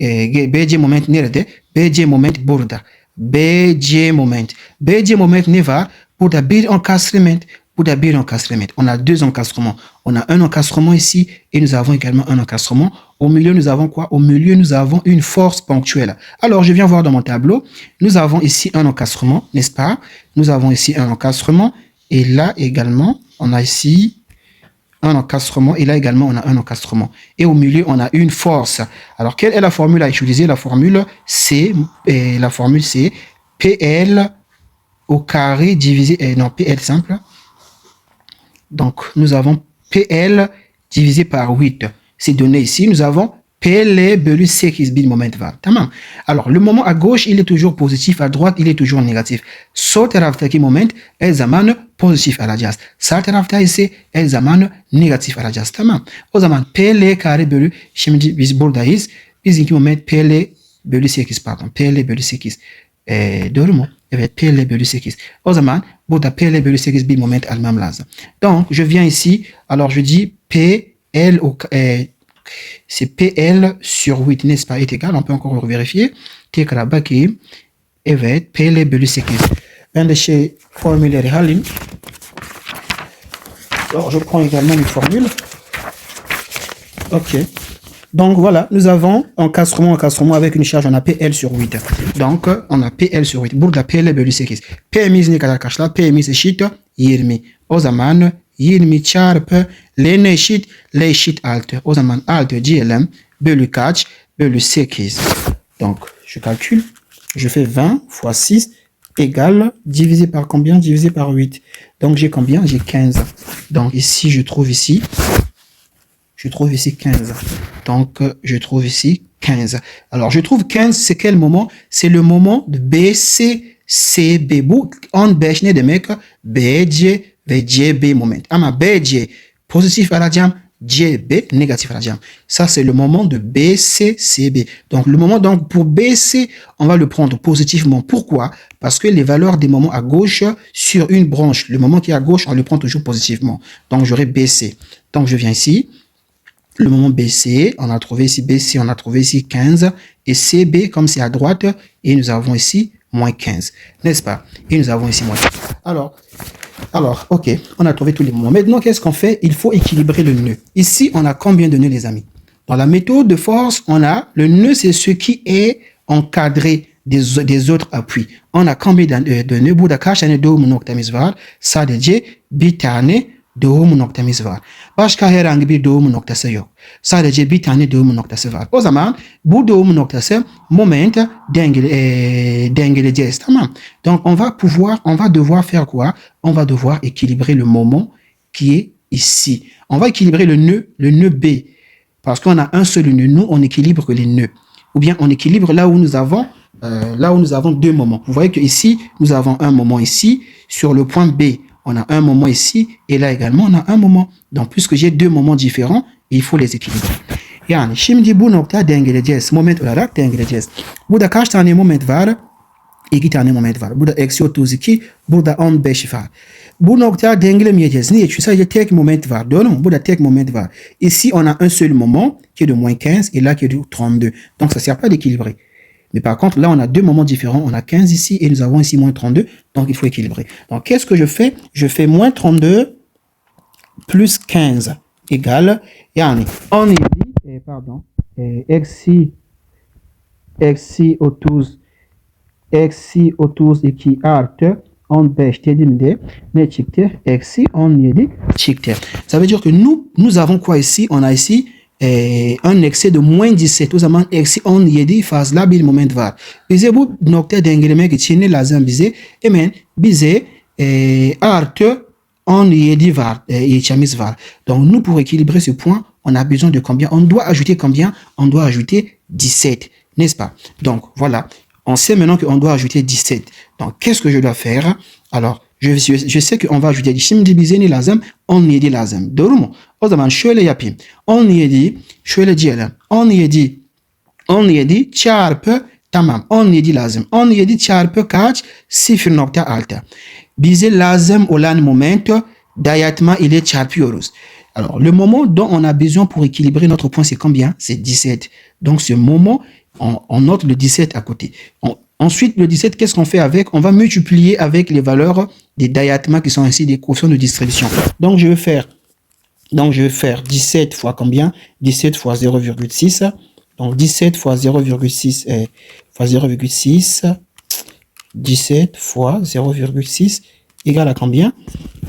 BC moment nerede? BC moment burada. BC moment. BC moment ne var? Burada bir encastrement. Burada bir encastrement. On a deux encastrements. On a un encastrement ici et nous avons également un encastrement. Au milieu, nous avons quoi? Au milieu, nous avons une force ponctuelle. Alors, je viens voir dans mon tableau. Nous avons ici un encastrement, n'est-ce pas? Nous avons ici un encastrement. Et là également, on a ici un encastrement. Et là également, on a un encastrement. Et au milieu, on a une force. Alors, quelle est la formule à utiliser? La formule, c'est PL au carré divisé, non, PL simple. Donc, nous avons PL divisé par 8. C'est donné ici. Nous avons PL بلو C بين moment var. Tamam. Alors, le moment à gauche, il est toujours positif. À droite, il est toujours négatif. صوت رفتaki moment, el zaman positif à la jazz. صوت رفتا ise, el zaman négatif à la jazz. Tamam. O zaman PL carré bölü, şimdi biz buradayız. Bizimki moment PL bölü 8 pardon. PL bölü 8. Doğru mu? Evet, PL bölü 8. O zaman burada PL bölü 8 bir moment almam lazım. Donc, je viens ici. Alors, je dis PL au c'est PL sur 8, n'est-ce pas, est égal, on peut encore vérifier. Tekrar bakayım. Evet, PL bölü 8. Ben de şey formülleri halim. Alors, je prends également une formule. Ok. Donc, voilà, nous avons encastrement avec une charge, on a PL sur 8. Donc, on a PL sur 8. Burada PL bölü 8. P'miz ne kadar arkadaşlar? P'miz eşit 20. O zaman 20 çarpı L eşit, L eşit 6. O zaman 6 diyelim bölü kaç? Bölü 8. Donc, je calcule. Je fais 20 fois 6 égale, divisé par combien? Divisé par 8. Donc, j'ai combien? J'ai 15. Donc, ici, je trouve ici 15. Donc, je trouve ici 15. Alors, je trouve 15, c'est quel moment? C'est le moment de BCCB. Bu 15 ne demek? BC ve CB moment. Ama BC positif alacağım, CB négatif alacağım. Ça, c'est le moment de BCCB. Donc, le moment, donc, pour BC, on va le prendre positivement. Pourquoi? Parce que les valeurs des moments à gauche sur une branche, le moment qui est à gauche, on le prend toujours positivement. Donc, j'aurai BC. Donc, je viens ici. Le moment BC, on a trouvé ici BC, on a trouvé ici 15. Et CB, comme c'est à droite, et nous avons ici moins 15. N'est-ce pas? Et nous avons ici moins 15. Alors, ok, on a trouvé tous les moments. Maintenant, qu'est-ce qu'on fait? Il faut équilibrer le nœud. Ici, on a combien de nœuds, les amis? Dans la méthode de force, on a le nœud, c'est ce qui est encadré des autres appuis. On a combien de nœuds? Burada kaç tane doğum noktamız var? Sadece bir tane doğum noktamız var. Başka herhangi bir doğum noktası yok. Sadece bir tane doğum noktası var. O zaman bu doğum noktası moment dengeleyeceğiz, tamam. Donc on va devoir faire quoi? On va devoir équilibrer le moment qui est ici. On va équilibrer le nœud B. Parce qu'on a un seul nœud. Nous, on équilibre les nœuds. Ou bien on équilibre là où nous avons deux moments. Vous voyez que ici, nous avons un moment ici sur le point B. On a un moment ici, et là également, on a un moment. Donc, puisque j'ai deux moments différents, il faut les équilibrer. Yani, şimdi bu nokta dengeleyeceğiz. Moment olarak dengeleyeceğiz. Burada kaç tane moment var? 2 tane moment var. Burada eksi 32, burada 15 var. Bu nokta dengelemeyeceğiz. Niye? Çünkü sadece tek moment var. Doğru mu? Burada tek moment var. Ici, on a un seul moment qui est de moins 15, et là qui est de 32. Donc, ça ne sert pas d'équilibrer. Mais par contre, là, on a deux moments différents. On a 15 ici et nous avons ici moins 32. Donc, il faut équilibrer. Donc, qu'est-ce que je fais? Je fais moins 32 plus 15 égale, yani, on y dit, pardon, eksi 32 artı 15 dediğimde ne çıktı? Eksi 17 çıktı. Ça veut dire que nous avons quoi ici? On a ici un excès de moins 17. O zaman eksi 17 fazla bir moment var. Bize bu nokta dengelemek için ne lazım bize? Hemen bize artı 17 var, içimiz var. Donc nous, pour équilibrer ce point, on a besoin de combien? On doit ajouter combien? On doit ajouter 17, n'est-ce pas? Donc voilà, on sait maintenant qu'on doit ajouter 17. Donc qu'est-ce que je dois faire? Alors, je sais qu'on va ajouter. Şimdi bize ne lazım? 17 lazım. Doğru mu? O zaman şöyle yapayım. 17, şöyle diyelim. 17 çarpı, tamam, 17 lazım. 17 çarpı kaç? 0.6. Bize lazım olan momento dayatma ile çarpıyoruz. Alors, le moment dont on a besoin pour équilibrer notre point, c'est combien? C'est 17. Donc, ce moment, on note le 17 à côté. Ensuite, le 17, qu'est-ce qu'on fait avec? On va multiplier avec les valeurs des dayatma qui sont ainsi des coefficients de distribution. Donc, je vais faire 17 fois combien? 17 fois 0,6. Donc, 17 fois 0,6 fois 0,6. 17 fois 0,6 égale à combien?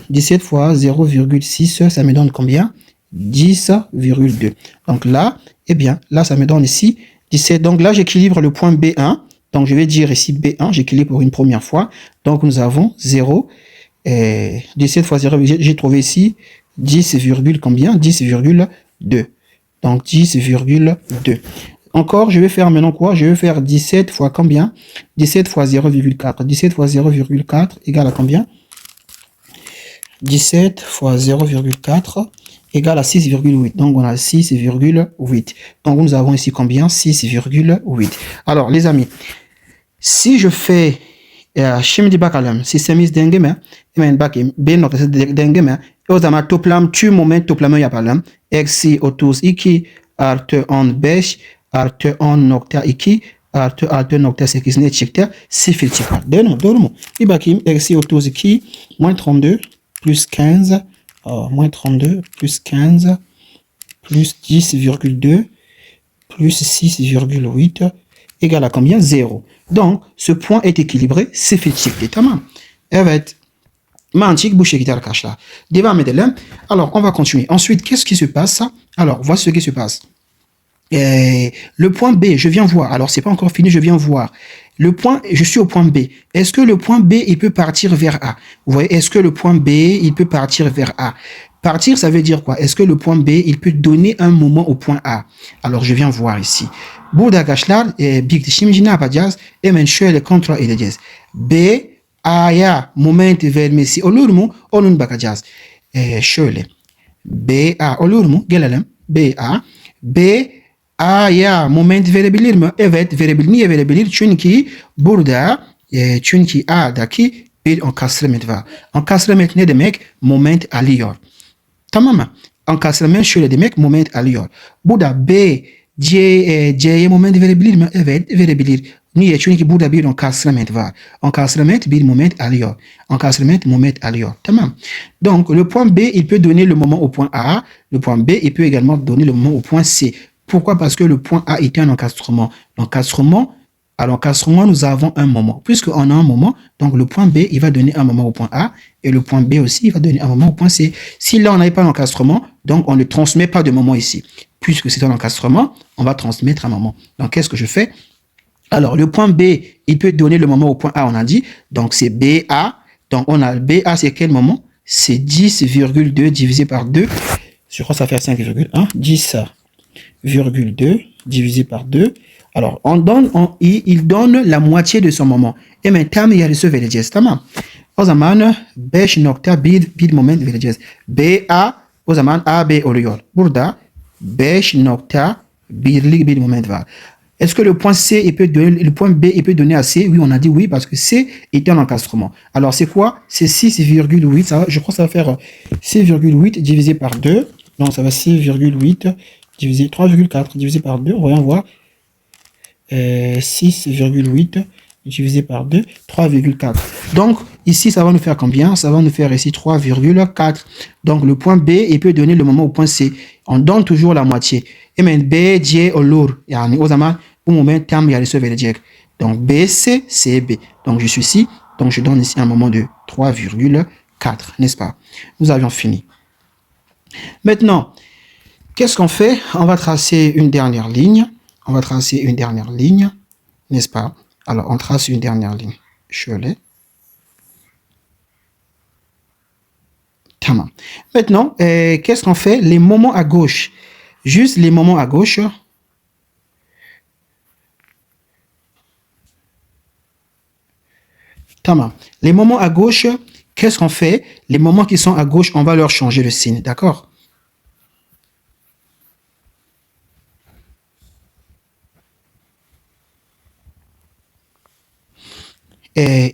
17 fois 0,6, ça me donne combien? 10,2. Donc là, eh bien, là, ça me donne ici 17. Donc là, j'équilibre le point B1. Donc, je vais dire ici B1, j'équilibre pour une première fois. Donc, nous avons 0. 17 fois 0, j'ai trouvé ici 10, combien? 10,2. Donc, 10,2. Encore, je vais faire maintenant quoi? Je vais faire 17 fois combien? 17 fois 0,4. 17 fois 0,4 égale à combien? 17 fois 0,4 égale à 6,8. Donc, on a 6,8. Donc, nous avons ici combien? 6,8. Alors, les amis, si je fais chimie bakalam, système d'engema, et bakim, ben notre d'engema, et aux amas toplam, tu moment toplam yapalam, exi otus iki, arte on besh, arte on nocta iki, arte nocta sekisne chikta, sifil chikta. Dormo. Et bakim, exi otus iki, moins 32, plus 15, moins 32, plus 15, plus 10,2, plus 6,8, égale à combien? 0. Donc, ce point est équilibré, c'est fait checker. Tamam. Evet. Mantik bu şekilde arkadaşlar. Devam edelim. Alors, on va continuer. Ensuite, qu'est-ce qui se passe? Alors, voici ce qui se passe. Le point B, je viens voir. Alors, c'est pas encore fini, je viens voir. Le point, je suis au point B. Est-ce que le point B, il peut partir vers A? Vous voyez, est-ce que le point B, il peut partir vers A? Partir, ça veut dire quoi? Est-ce que le point B, il peut donner un moment au point A? Alors, je viens voir ici. Burada arkadaşlar, şimdi ne yapacağız? Hemen şöyle kontrol edeceğiz. B, A'ya moment vermesi olur mu? Onun bakacağız. Şöyle. B, A olur mu? Gelelim. B, A. B, A'ya moment verebilir mi? Evet, verebilir. Niye verebilir? Çünkü burada, çünkü A'daki bir encastrement var. Encastrement ne demek? Moment alıyor. Tamam mı? Encastrement şöyle demek, moment alıyor. Burada B, C'ye moment verebilir mi? Evet, verebilir. Niye? Çünkü burada bir encastrement var. Encastrement bir moment alıyor. Encastrement moment alıyor. Tamam. Donc, le point B, il peut donner le moment au point A. Le point B, il peut également donner le moment au point C. Pourquoi? Parce que le point A est un encastrement. L'encastrement, à l'encastrement, nous avons un moment. Puisqu'on a un moment, donc le point B, il va donner un moment au point A. Et le point B aussi, il va donner un moment au point C. Si là, on n'avait pas l'encastrement, donc on ne transmet pas de moment ici. Puisque c'est un encastrement, on va transmettre un moment. Donc, qu'est-ce que je fais? Alors, le point B, il peut donner le moment au point A, on a dit. Donc, c'est BA. Donc, on a BA, c'est quel moment? C'est 10,2 divisé par 2. Je crois que ça fait 5,1. 10,2 divisé par 2. Alors, il donne la moitié de son moment. Et maintenant, il y a reçu vereceğiz. Tamam. O zaman 5,1 moment vereceğiz. BA, o zaman AB oluyor. Burada 5,1'lik bir moment var. Est-ce que le point C, il peut donner, le point B, il peut donner à C? Oui, on a dit oui, parce que C est un encastrement. Alors, c'est quoi? C'est 6,8. Je crois que ça va faire 6,8 divisé par 2. Donc, ça va 6,8 divisé 3,4 divisé par 2. Voyons voir. 6,8 divisé par 2, 3,4. Donc, ici, ça va nous faire combien? Ça va nous faire ici 3,4. Donc, le point B, il peut donner le moment au point C. On donne toujours la moitié. Et maintenant, B, D, olur. Yani, o zaman, au moment, tam yarısı verecek. Donc, B, C, C, B. Donc, je suis ici. Donc, je donne ici un moment de 3,4, n'est-ce pas? Nous avions fini. Maintenant, qu'est-ce qu'on fait? On va tracer une dernière ligne. On va tracer une dernière ligne, n'est-ce pas? Alors, on trace une dernière ligne. Şöyle. Tamam. Maintenant, qu'est-ce qu'on fait? Les moments à gauche. Juste les moments à gauche. Tamam. Les moments à gauche, qu'est-ce qu'on fait? Les moments qui sont à gauche, on va leur changer le signe, d'accord?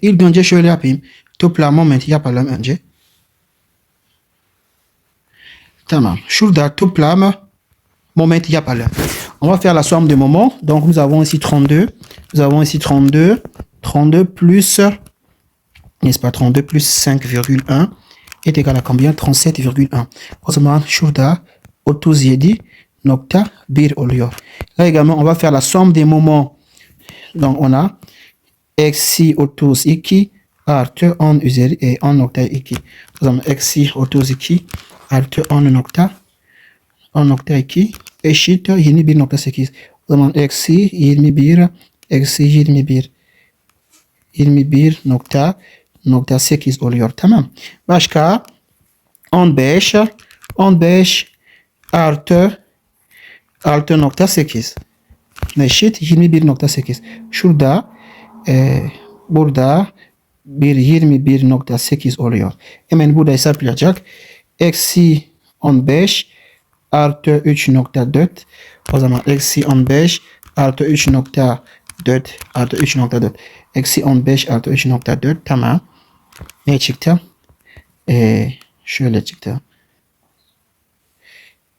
İlk önce şöyle yapayım. Toplam momenti yapalım önce. Tamam. Şurada toplam momenti yapalım. On va faire la somme de moments. Donc, nous avons ici 32. Nous avons ici 32. 32 plus, n'est-ce pas, 32 plus 5,1 est égal à combien? 37,1. O zaman şurada 37,1 oluyor. Là également, on va faire la somme des moments. Donc, on a eksi 32 artı 10 üzeri 10,2. O zaman eksi 32 artı 10,2 eşit 21,8. O zaman eksi 21 Eksi 21.8 oluyor. Tamam. Başka 15 artı 6.8 eşit 21.8. Şurada burada bir 21.8 oluyor. Hemen burada hesaplayacak. Eksi 15 artı 3.4. O zaman eksi 15 artı 3.4 artı 3.4. Eksi 15 artı 3.4. Tamam. Ne çıktı? Şöyle çıktı.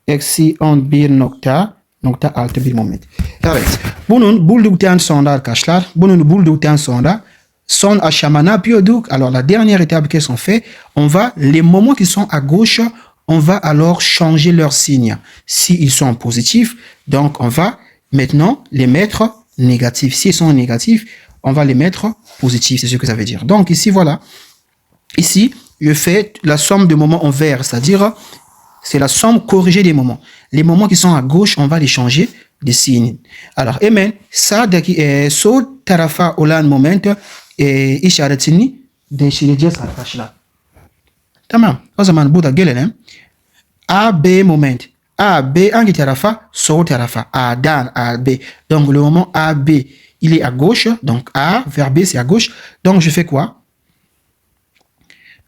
Eksi 11.6 bir moment. Evet. Bunun bulduktan sonra arkadaşlar, son aşama ne yapıyorduk? Alors la dernière étape qu'est-ce qu'on fait? On va, les moments qui sont à gauche, on va alors changer leur signe. S'ils sont positifs, donc on va maintenant les mettre négatifs. S'ils sont négatifs, on va les mettre positifs. C'est ce que ça veut dire. Donc ici, voilà. Ici, je fais la somme de moments en vert, c'est-à-dire c'est la somme corrigée des moments. Les moments qui sont à gauche, on va les changer de signe. Alors, amen, ça, so tarafa olan moment, işaretini değiştireceğiz arkadaşlar. Tamam. O zaman burada gelelim. A, B moment. A, B hangi tarafa? Sol tarafa. A'dan A, B. Donc, le moment A, B, il est à gauche. Donc, A vers B, c'est à gauche. Donc, je fais quoi?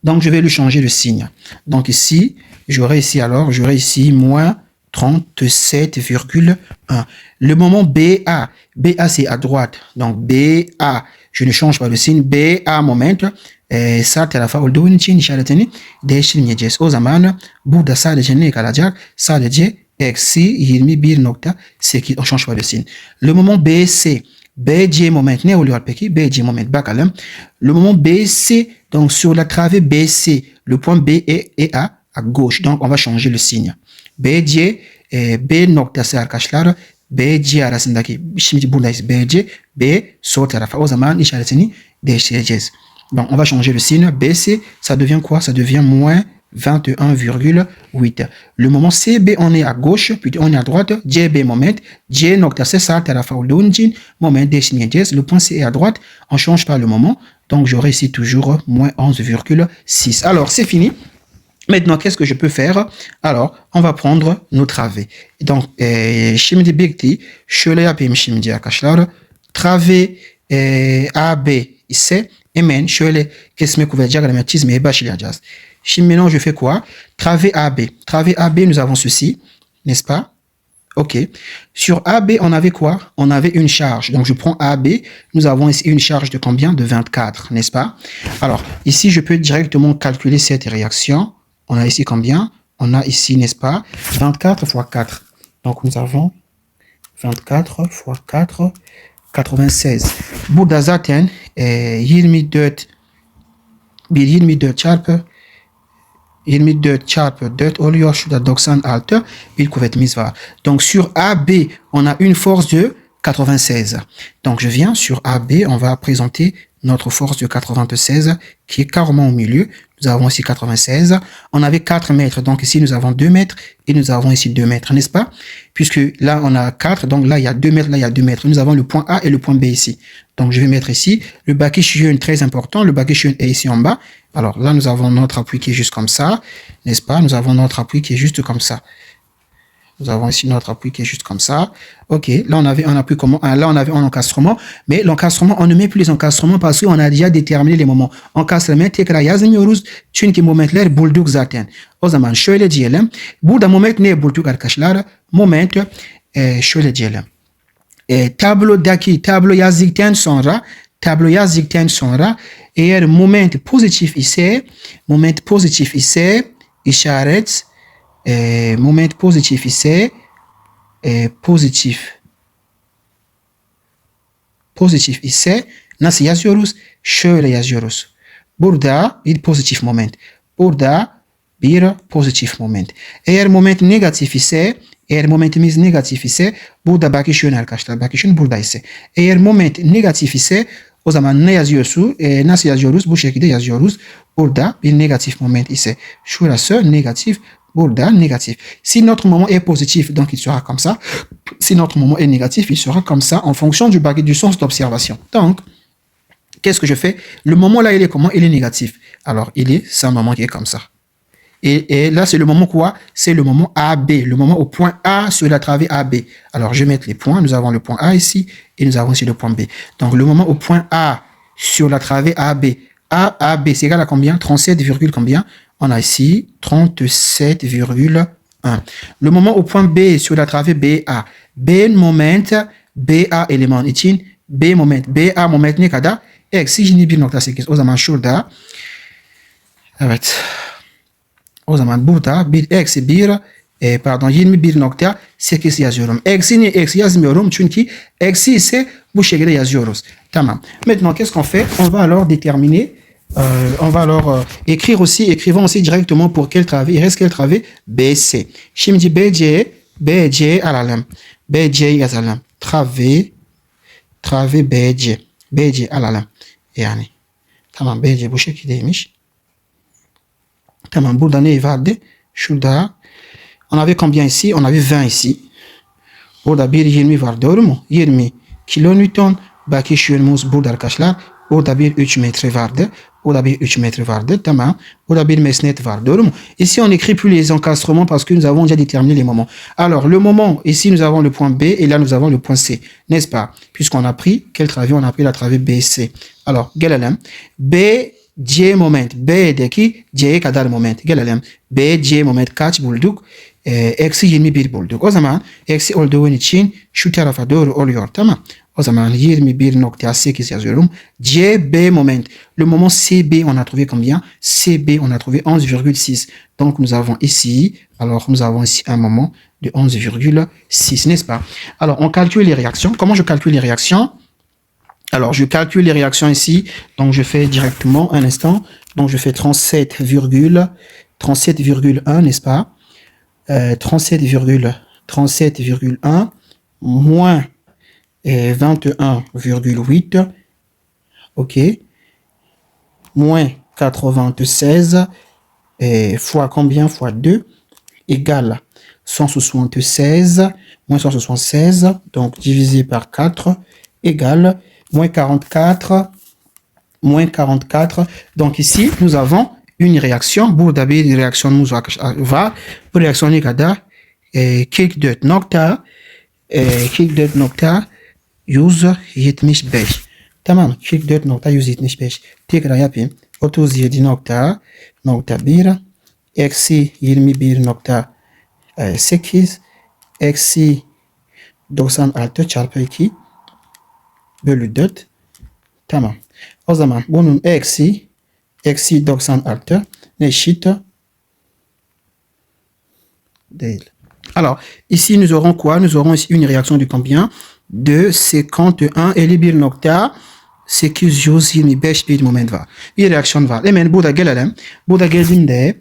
Donc, je vais lui changer de signe. Donc, ici, j'aurai ici moins 37,1. Le moment BA. BA, c'est à droite. Donc, BA, je ne change pas le signe. BA moment. Sağ tarafa olduğu için işaretini değiştirmeyeceğiz. O zaman burada sadece ne kalacak? Sadece eksi 21.8. On change pas de signe. Le moment BC. BC moment ne oluyor peki? BC moment bakalım. Le moment BC, donc sur la travée BC, le point B est à gauche. Donc on va changer le signe. BC, B noktası arkadaşlar. BC arasındaki, şimdi buradayız. BC, B sol tarafa. O zaman işaretini değiştireceğiz. Donc, on va changer le signe. BC, ça devient quoi? Ça devient moins 21,8. Le moment CB, on est à gauche, puis on est à droite. JB moment. J noktası sağ tarafa olduğu için moment değiştirmeyeceğiz. Le point C est à droite. On change pas le moment. Donc, j'aurai ici toujours moins 11,6. Alors, c'est fini. Maintenant, qu'est-ce que je peux faire? Alors, on va prendre nos travées. Donc, şimdi birlikte şöyle yapayım şimdi arkadaşlar. Trave AB ise hemen şöyle kesme kuvvet diagramı çizmeye başlayacağız. Şimdi maintenant, je fais quoi? Travée AB. Travée AB, nous avons ceci, n'est-ce pas? OK. Sur AB, on avait quoi? On avait une charge. Donc, je prends AB. Nous avons ici une charge de combien? De 24, n'est-ce pas? Alors, ici, je peux directement calculer cette réaction. On a ici combien? On a ici, n'est-ce pas? 24 fois 4. Donc, nous avons 24 fois 4, 96. Burada zaten 24 çarpı 4 oluyor. Şurada 96 bir kuvvetimiz var. Donc sur AB, on a une force de 96. Donc je viens sur AB, on va présenter notre force de 96 qui est carrément au milieu. Nous avons ici 96. On avait 4 mètres. Donc ici, nous avons 2 mètres et nous avons ici 2 mètres, n'est-ce pas? Puisque là, on a 4. Donc là, il y a 2 mètres. Là, il y a 2 mètres. Nous avons le point A et le point B ici. Donc je vais mettre ici le bakishion très important. Le bakishion est ici en bas. Alors là, nous avons notre appui qui est juste comme ça, n'est-ce pas? Nous avons notre appui qui est juste comme ça. Nous avons ici notre appui qui est juste comme ça. OK. Là, on avait un appui comment? Là, on avait un encastrement. Mais l'encastrement, on ne met plus les encastrements parce qu'on a déjà déterminé les moments. Encastrement tekrar yazmıyoruz. Çünkü momentler bulduk zaten. O zaman şöyle diyelim. Burada moment ne bulduk arkadaşlar? Moment şöyle diyelim. Tablo yazdıktan sonra eğer moment pozitif ise işaret moment pozitif ise pozitif ise nasıl yazıyoruz? Şöyle yazıyoruz. Burada bir pozitif moment. Burada bir pozitif moment. Eğer momentimiz negatif ise burada bakışın arkadaşlar. Bakışın burada ise. Eğer moment negatif ise o zaman ne yazıyorsun? Nasıl yazıyoruz? Bu şekilde yazıyoruz. Burada bir negatif moment ise şurası negatif Bourda, négatif. Si notre moment est positif, donc il sera comme ça. Si notre moment est négatif, il sera comme ça en fonction du sens d'observation. Donc, qu'est-ce que je fais? Le moment là, il est comment? Il est négatif. Alors, c'est un moment qui est comme ça. Et là, c'est le moment quoi? C'est le moment AB, le moment au point A sur la travée AB. Alors, je vais mettre les points. Nous avons le point A ici et nous avons ici le point B. Donc, le moment au point A sur la travée AB. AB, c'est égal à combien? 37, combien? On a ici 37,1. Le moment au point B sur la travée BA. B moment, BA élément. Ici, B moment, BA moment ni kada. Et si je n'ai pas nokta 8, o zaman şurada. Evet. O zaman burada bir eksi 21.8 yazıyorum. Eksi yazmıyorum çünkü eksi ise bu şekilde yazıyoruz. Tamam. Maintenant, qu'est-ce qu'on fait? On va alors déterminer, on va alors écrivons aussi directement pour quel travée. Il reste quel travée? BC. Şimdi BC alalım. BC yazalım. Travée BC alalım. Yani. Tamam, BC bu şekildeymiş. Tamam, burada ne vardı? Şurada. On avait combien ici? On avait 20 ici. Burada bir 20 var, doğru mu? 20 kilonewton. Belki şuyumuz burada arkadaşlar. Burada bir 3 metre vardı. Burada bir 3 metre vardı. Tamam. Burada bir mesnet var, doğru mu? Ici, on n'écrit plus les encastrements parce que nous avons déjà déterminé les moments. Alors, le moment, ici, nous avons le point B et là, nous avons le point C. N'est-ce pas? Puisqu'on a pris, quelle travée? On a pris la travée BC. Alors, gelelim. C moment. B'deki C'ye kadar moment. Gelelim. C moment kaç bulduk? Eksi 21 bulduk. O zaman eksi olduğun için şu tarafa doğru oluyor. Tamam. O zaman 21.8 yazıyorum. B moment. Le moment CB, on a trouvé combien? CB, on a trouvé 11,6. Donc, nous avons ici un moment de 11,6, n'est-ce pas? Alors, on calcule les réactions. Comment je calcule les réactions? Alors, je calcule les réactions ici. Donc, je fais directement un instant. Donc, je fais 37,1, n'est-ce pas? 37,1 moins 21,8. OK. Moins 96 fois combien? Fois 2 égale 176. Moins 176. Donc, divisé par 4 égale moins 44, Donc ici, nous avons une réaction. Burada bir reaksiyonumuz var. Bu reaksiyon ne kadar? 44.175. Tamam. 44.175. Tekrar yapayım. 37.1 eksi 21.8 eksi 96 çarpı 2 bölü 4. Tamam. O zaman bunun eksi 96 eşit değil. Alors, ici, nous aurons quoi? Nous aurons ici une réaction de combien? De 51.825 bir moment var. Bir reaksiyon var. Hemen burada gelelim. Burada geldiğinde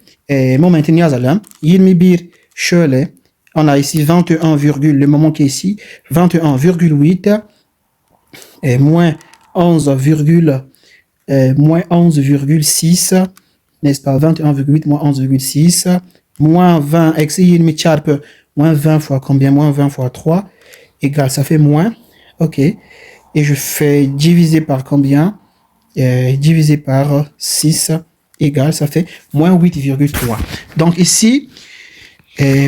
momentini yazalım. 21 şöyle. On a ici 21, le moment qui est ici. 21,8 moins 11,6, n'est-ce pas? 21,8 moins 11,6 moins 20 eksi 20 çarpı moins 20 fois combien? Moins 20 fois 3 égale, ça fait moins. OK. Et je fais diviser par combien? Divisé par 6 égale, ça fait moins 8,3. Donc ici,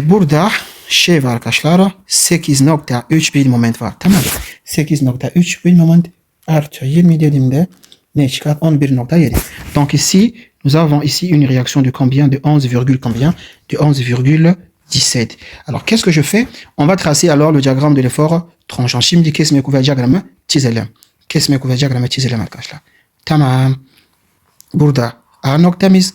burada şey var arkadaşlar. 8.3 bir moment var. Tamam. 8.3 bir moment artı 20 dediğimde ne çıkar? 11.7. Donc ici, nous avons ici une réaction de combien? De 11, combien? De 11,17. Alors, qu'est-ce que je fais? On va tracer alors le diagramme de l'effort tranchant. Şimdi kesme kuvvet diagramı çizelim. Kesme kuvvet diagramı çizelim arkadaşlar. Tamam. Burada A noktamız.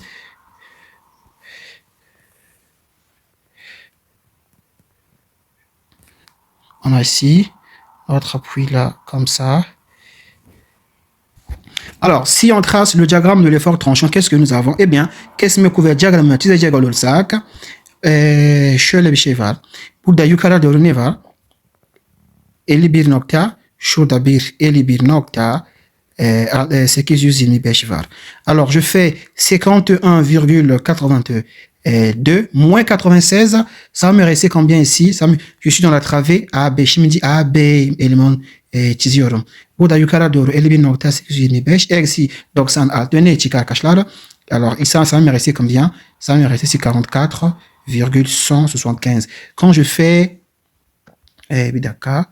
On a ici notre appui là, comme ça. Alors, si on trace le diagramme de l'effort tranchant, qu'est-ce que nous avons? Eh bien, kesme kuvvet diagramı çizecek olursak, şöyle bir şey var. Burada yukarı doğru ne var? 51 nokta, şurada bir 51 nokta, 825 var. Alors, je fais 51,82 2, moins 96, ça va me rester combien ici? Je suis dans la travée AB. Şimdi AB eleman çiziyorum. Burada yukarı doğru 51.825 eksi 96 döneci arkadaşlar. Alors ici, ça va me rester combien? Ça va me rester ici 44,175. Quand je fais, d'accord.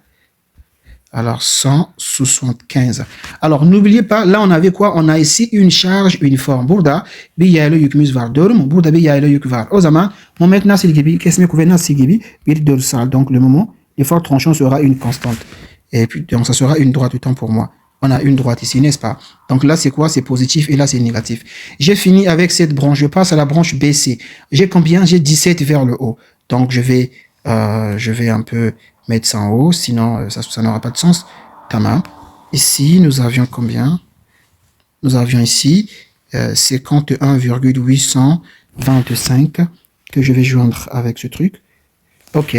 Alors, 175. Alors, n'oubliez pas, là, on avait quoi? On a ici une charge uniforme. Burada, bir yaylı yükümüz var. Doğru mu? Burada bir yaylı yük var. O zaman, moment nasıl gibi, kesme kuvvet nasıl gibi bir dorsal. Donc, le moment, l'effort tranchant sera une constante. Et puis, donc, ça sera une droite du temps pour moi. On a une droite ici, n'est-ce pas? Donc là, c'est quoi? C'est positif et là, c'est négatif. J'ai fini avec cette branche. Je passe à la branche BC. J'ai combien? J'ai 17 vers le haut. Donc, je vais un peu mettre ça en haut, sinon ça n'aura pas de sens. Tamam. Ici, nous avions combien? Nous avions ici 51,825 que je vais joindre avec ce truc. Ok.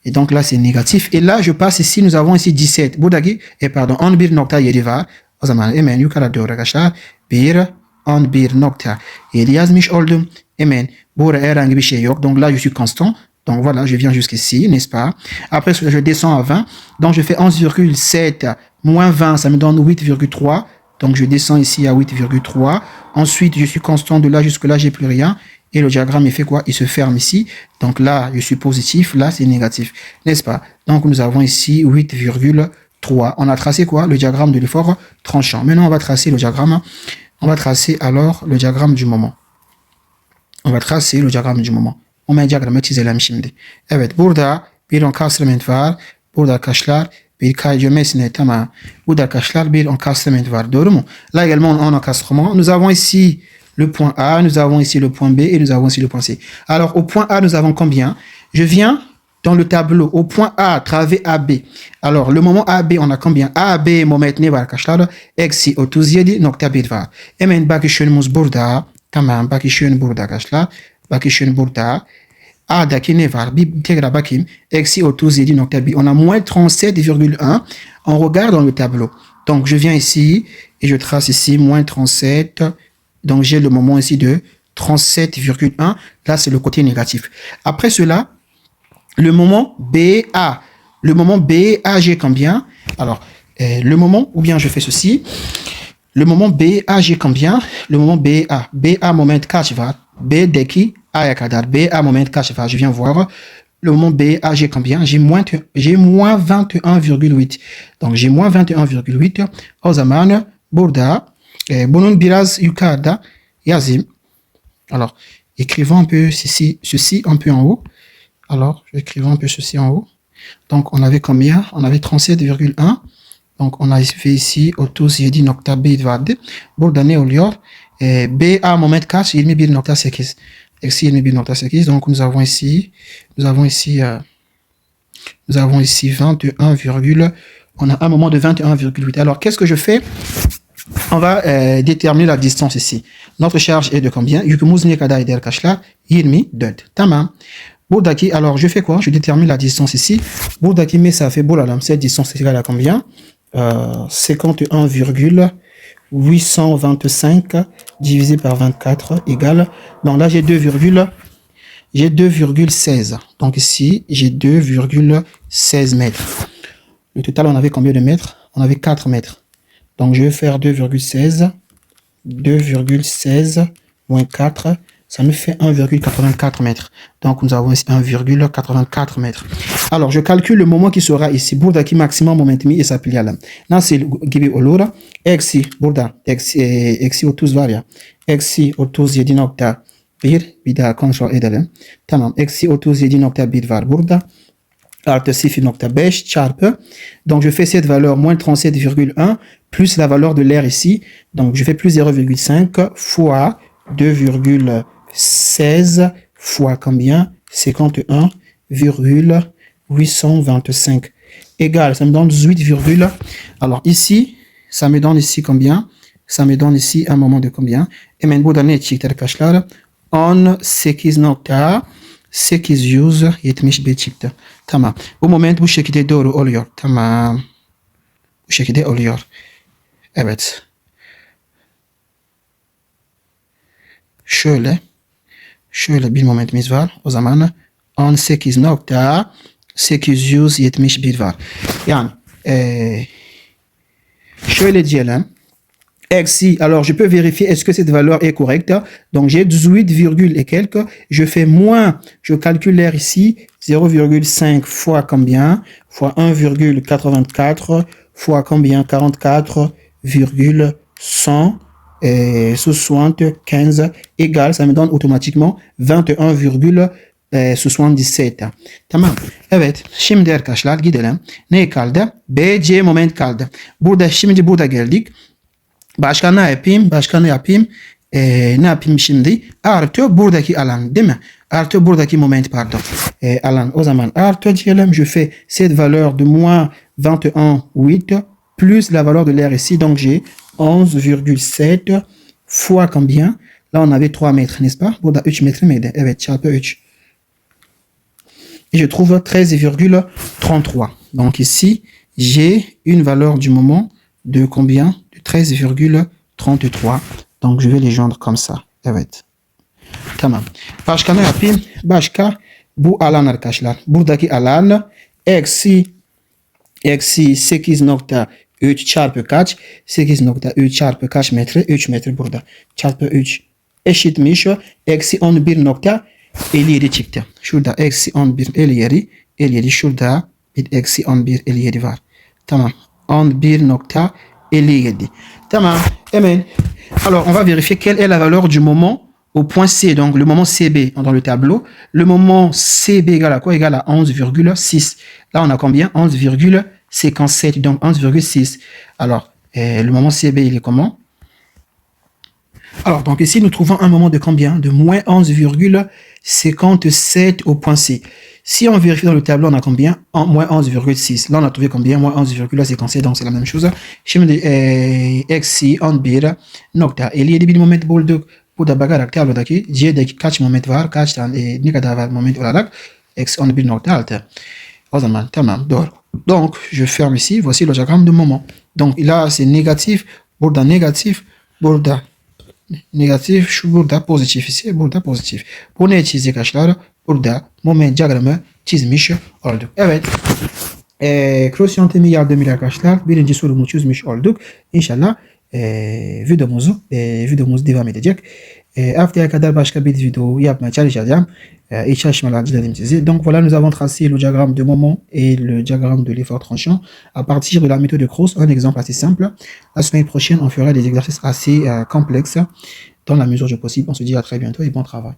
Et donc là, c'est négatif. Et là, je passe ici, nous avons ici 17. Buradaki, pardon, 11 nokta 7 var. O zaman hemen yukarı doğru arkadaşlar 11.7 yazmış oldum. Hemen burada herhangi bir şey yok. Donc là, je suis constant. Donc voilà, je viens jusqu'ici, n'est-ce pas? Après, je descends à 20. Donc je fais 11,7 moins 20, ça me donne 8,3. Donc je descends ici à 8,3. Ensuite, je suis constant de là jusque là, j'ai plus rien. Et le diagramme, il fait quoi? Il se ferme ici. Donc là, je suis positif. Là, c'est négatif. N'est-ce pas? Donc nous avons ici 8,3. On a tracé quoi? Le diagramme de l'effort tranchant. Maintenant, on va tracer le diagramme. On va tracer alors le diagramme du moment. On va tracer le diagramme du moment. Hemen diyagramı çizelim şimdi. Evet, burada bir encastrement var. Burada arkadaşlar bir kaydırmasine tamam. Burada arkadaşlar bir encastrement var. Doğru mu? Là également on a un encastrement. Nous avons ici le point A, nous avons ici le point B et nous avons ici le point C. Alors au point A, nous avons combien? Je viens dans le tableau au point A, travée AB. Alors le moment AB, on a combien? AB moment ne var arkadaşlar? Eksi 37.1 var. Hemen bakışıyoruz burada. Tamam, bakışıyorum burada arkadaşlar. Bakışın burada. A'daki ne var? Bir tekrar bakayım. Eksi 37.1. On a moins 37,1. On regarde dans le tableau. Donc, je viens ici et je trace ici moins 37. Donc, j'ai le moment ici de 37,1. Là, c'est le côté négatif. Après cela, le moment BA. Le moment BA, j'ai combien? Alors, le moment, ou bien je fais ceci. Le moment BA, j'ai combien? Le moment BA. BA moment kaç var? B'deki A'ya kadar. BA moment kaç var? Je viens voir. Le moment BA, j'ai combien? J'ai moins 21,8. Donc, j'ai moins 21,8. O zaman burada bunun biraz yukarıda yazayım. Alors, écrivons un peu ceci un peu en haut. Alors, écrivons un peu ceci en haut. Donc, on avait combien? On avait 37,1. Donc, on a fait ici 37.1 vardı. Burada ne oluyor? BA moment kaç? 21.8. Eksi 21.8. Donc, nous avons ici 21, on a un moment de 21,8. Alors, qu'est-ce que je fais? On va déterminer la distance ici. Notre charge est de combien? Yükümüz ne kadar eder arkadaşlar? 24. Tamam. Buradaki, alors, je fais quoi? Je détermine la distance ici. Buradaki mesafe, buradan, cette distance est égale à combien? 51,825 divisé par 24 égale. Donc là, j'ai 2,16. Donc ici, j'ai 2,16 mètres. Le total, on avait combien de mètres? On avait 4 mètres. Donc je vais faire 2,16. 2,16 moins 4. Ça me fait 1,84 mètres. Donc, nous avons ici 1,84 mètres. Alors, je calcule le moment qui sera ici. Buradaki maximum momentimi et s'applique. Nasıl gibi olur? Eksi burada. Eksi 30 var ya. Eksi 37.1. Bir daha kontrol edelim. Tamam. Eksi 37.1 var burada. Artı 0.5 çarpı. Donc, je fais cette valeur moins 37,1 plus la valeur de l'air ici. Donc, je fais plus 0,5 fois 2,16 fois combien? 51,825 égale, ça me donne 18, alors ici, ça me donne ici combien? Ça me donne ici un moment de combien? Et maintenant, on 18.75 çıktı. Tamam. Bu moment bu şekilde doğru oluyor. Tamam. Bu şekilde oluyor. Evet. Şöyle şöyle bir momentimiz var. O zaman 18.871 var. Yani şöyle diyelim. Eksi, alors je peux vérifier est-ce que cette valeur est correcte. Donc j'ai 18, et quelques. Je fais moins, je calcule l'air ici, 0,5 fois combien? Fois 1,84 fois combien? 44,175 égale, ça me donne automatiquement 21,77. Tamam. Evet. Şimdi arkadaşlar gidelim. Ne kaldı? BC moment kaldı. Şimdi burada geldik. Başka ne yapayım? Ne yapayım şimdi? Artı buradaki alan değil mi? Artı buradaki moment pardon. Alan. O zaman artı diyelim. Je fais cette valeur de moins 21,8 plus la valeur de l'air ici. Donc j'ai 11,7 fois combien? Là on avait 3 mètres n'est-ce pas? Burada 3 metre miydi? Evet çarpı 3. Et je trouve 13,33. Donc ici j'ai une valeur du moment de combien? 13,33. Donc je vais les joindre comme ça. Evet. Tamam. Başka ne yapayım? Başka bu alan arkadaşlar. Buradaki alan eksi 8.3 çarpı kaç? 8.3 çarpı kaç metre? 3 metre burada. Çarpı 3 eşitmiş. Eksi 11.57 çıktı. Şurada eksi 11.57 şurada bir eksi 11.57 var. Tamam. 11.57. Tamam. Amen. Alors, on va vérifier quelle est la valeur du moment au point C. Donc, le moment CB dans le tableau. Le moment CB égale à quoi? Égale à 11,6. Là, on a combien? 11,57. Donc, 11,6. Alors, le moment CB, il est comment? Alors, donc ici, nous trouvons un moment de combien? De moins 11,57 au point C. Si on vérifie dans le tableau, on a combien? Moins 11,6. Là, on a trouvé combien? Moins 11,57. Donc, c'est la même chose. Şimdi eksi 11 nokta 57 bir moment bulduk. Burada bakarak tablodaki C'deki kaç moment var? Kaç tane ne kadar var moment olarak? Eksi 11.6. O zaman tamam doğru. Donc, je ferme ici. Voici le diagramme de moment. Donc, là, c'est négatif. Burada négatif. Burada negatif, şu burada pozitif ise burada pozitif. Bu ne çizdik arkadaşlar? Burada moment diyagramı çizmiş olduk. Evet. Cross yöntemi yardımıyla arkadaşlar birinci sorumu çözmüş olduk. İnşallah videomuz devam edecek. Haftaya kadar başka bir video yapmaya çalışacağım. İyi çalışmalar dilerim size. Donc voilà, nous avons tracé le diagramme de moment et le diagramme de l'effort tranchant à partir de la méthode de Cross, un exemple assez simple. La semaine prochaine, on fera des exercices assez complexes dans la mesure du possible. On se dit à très bientôt et bon travail.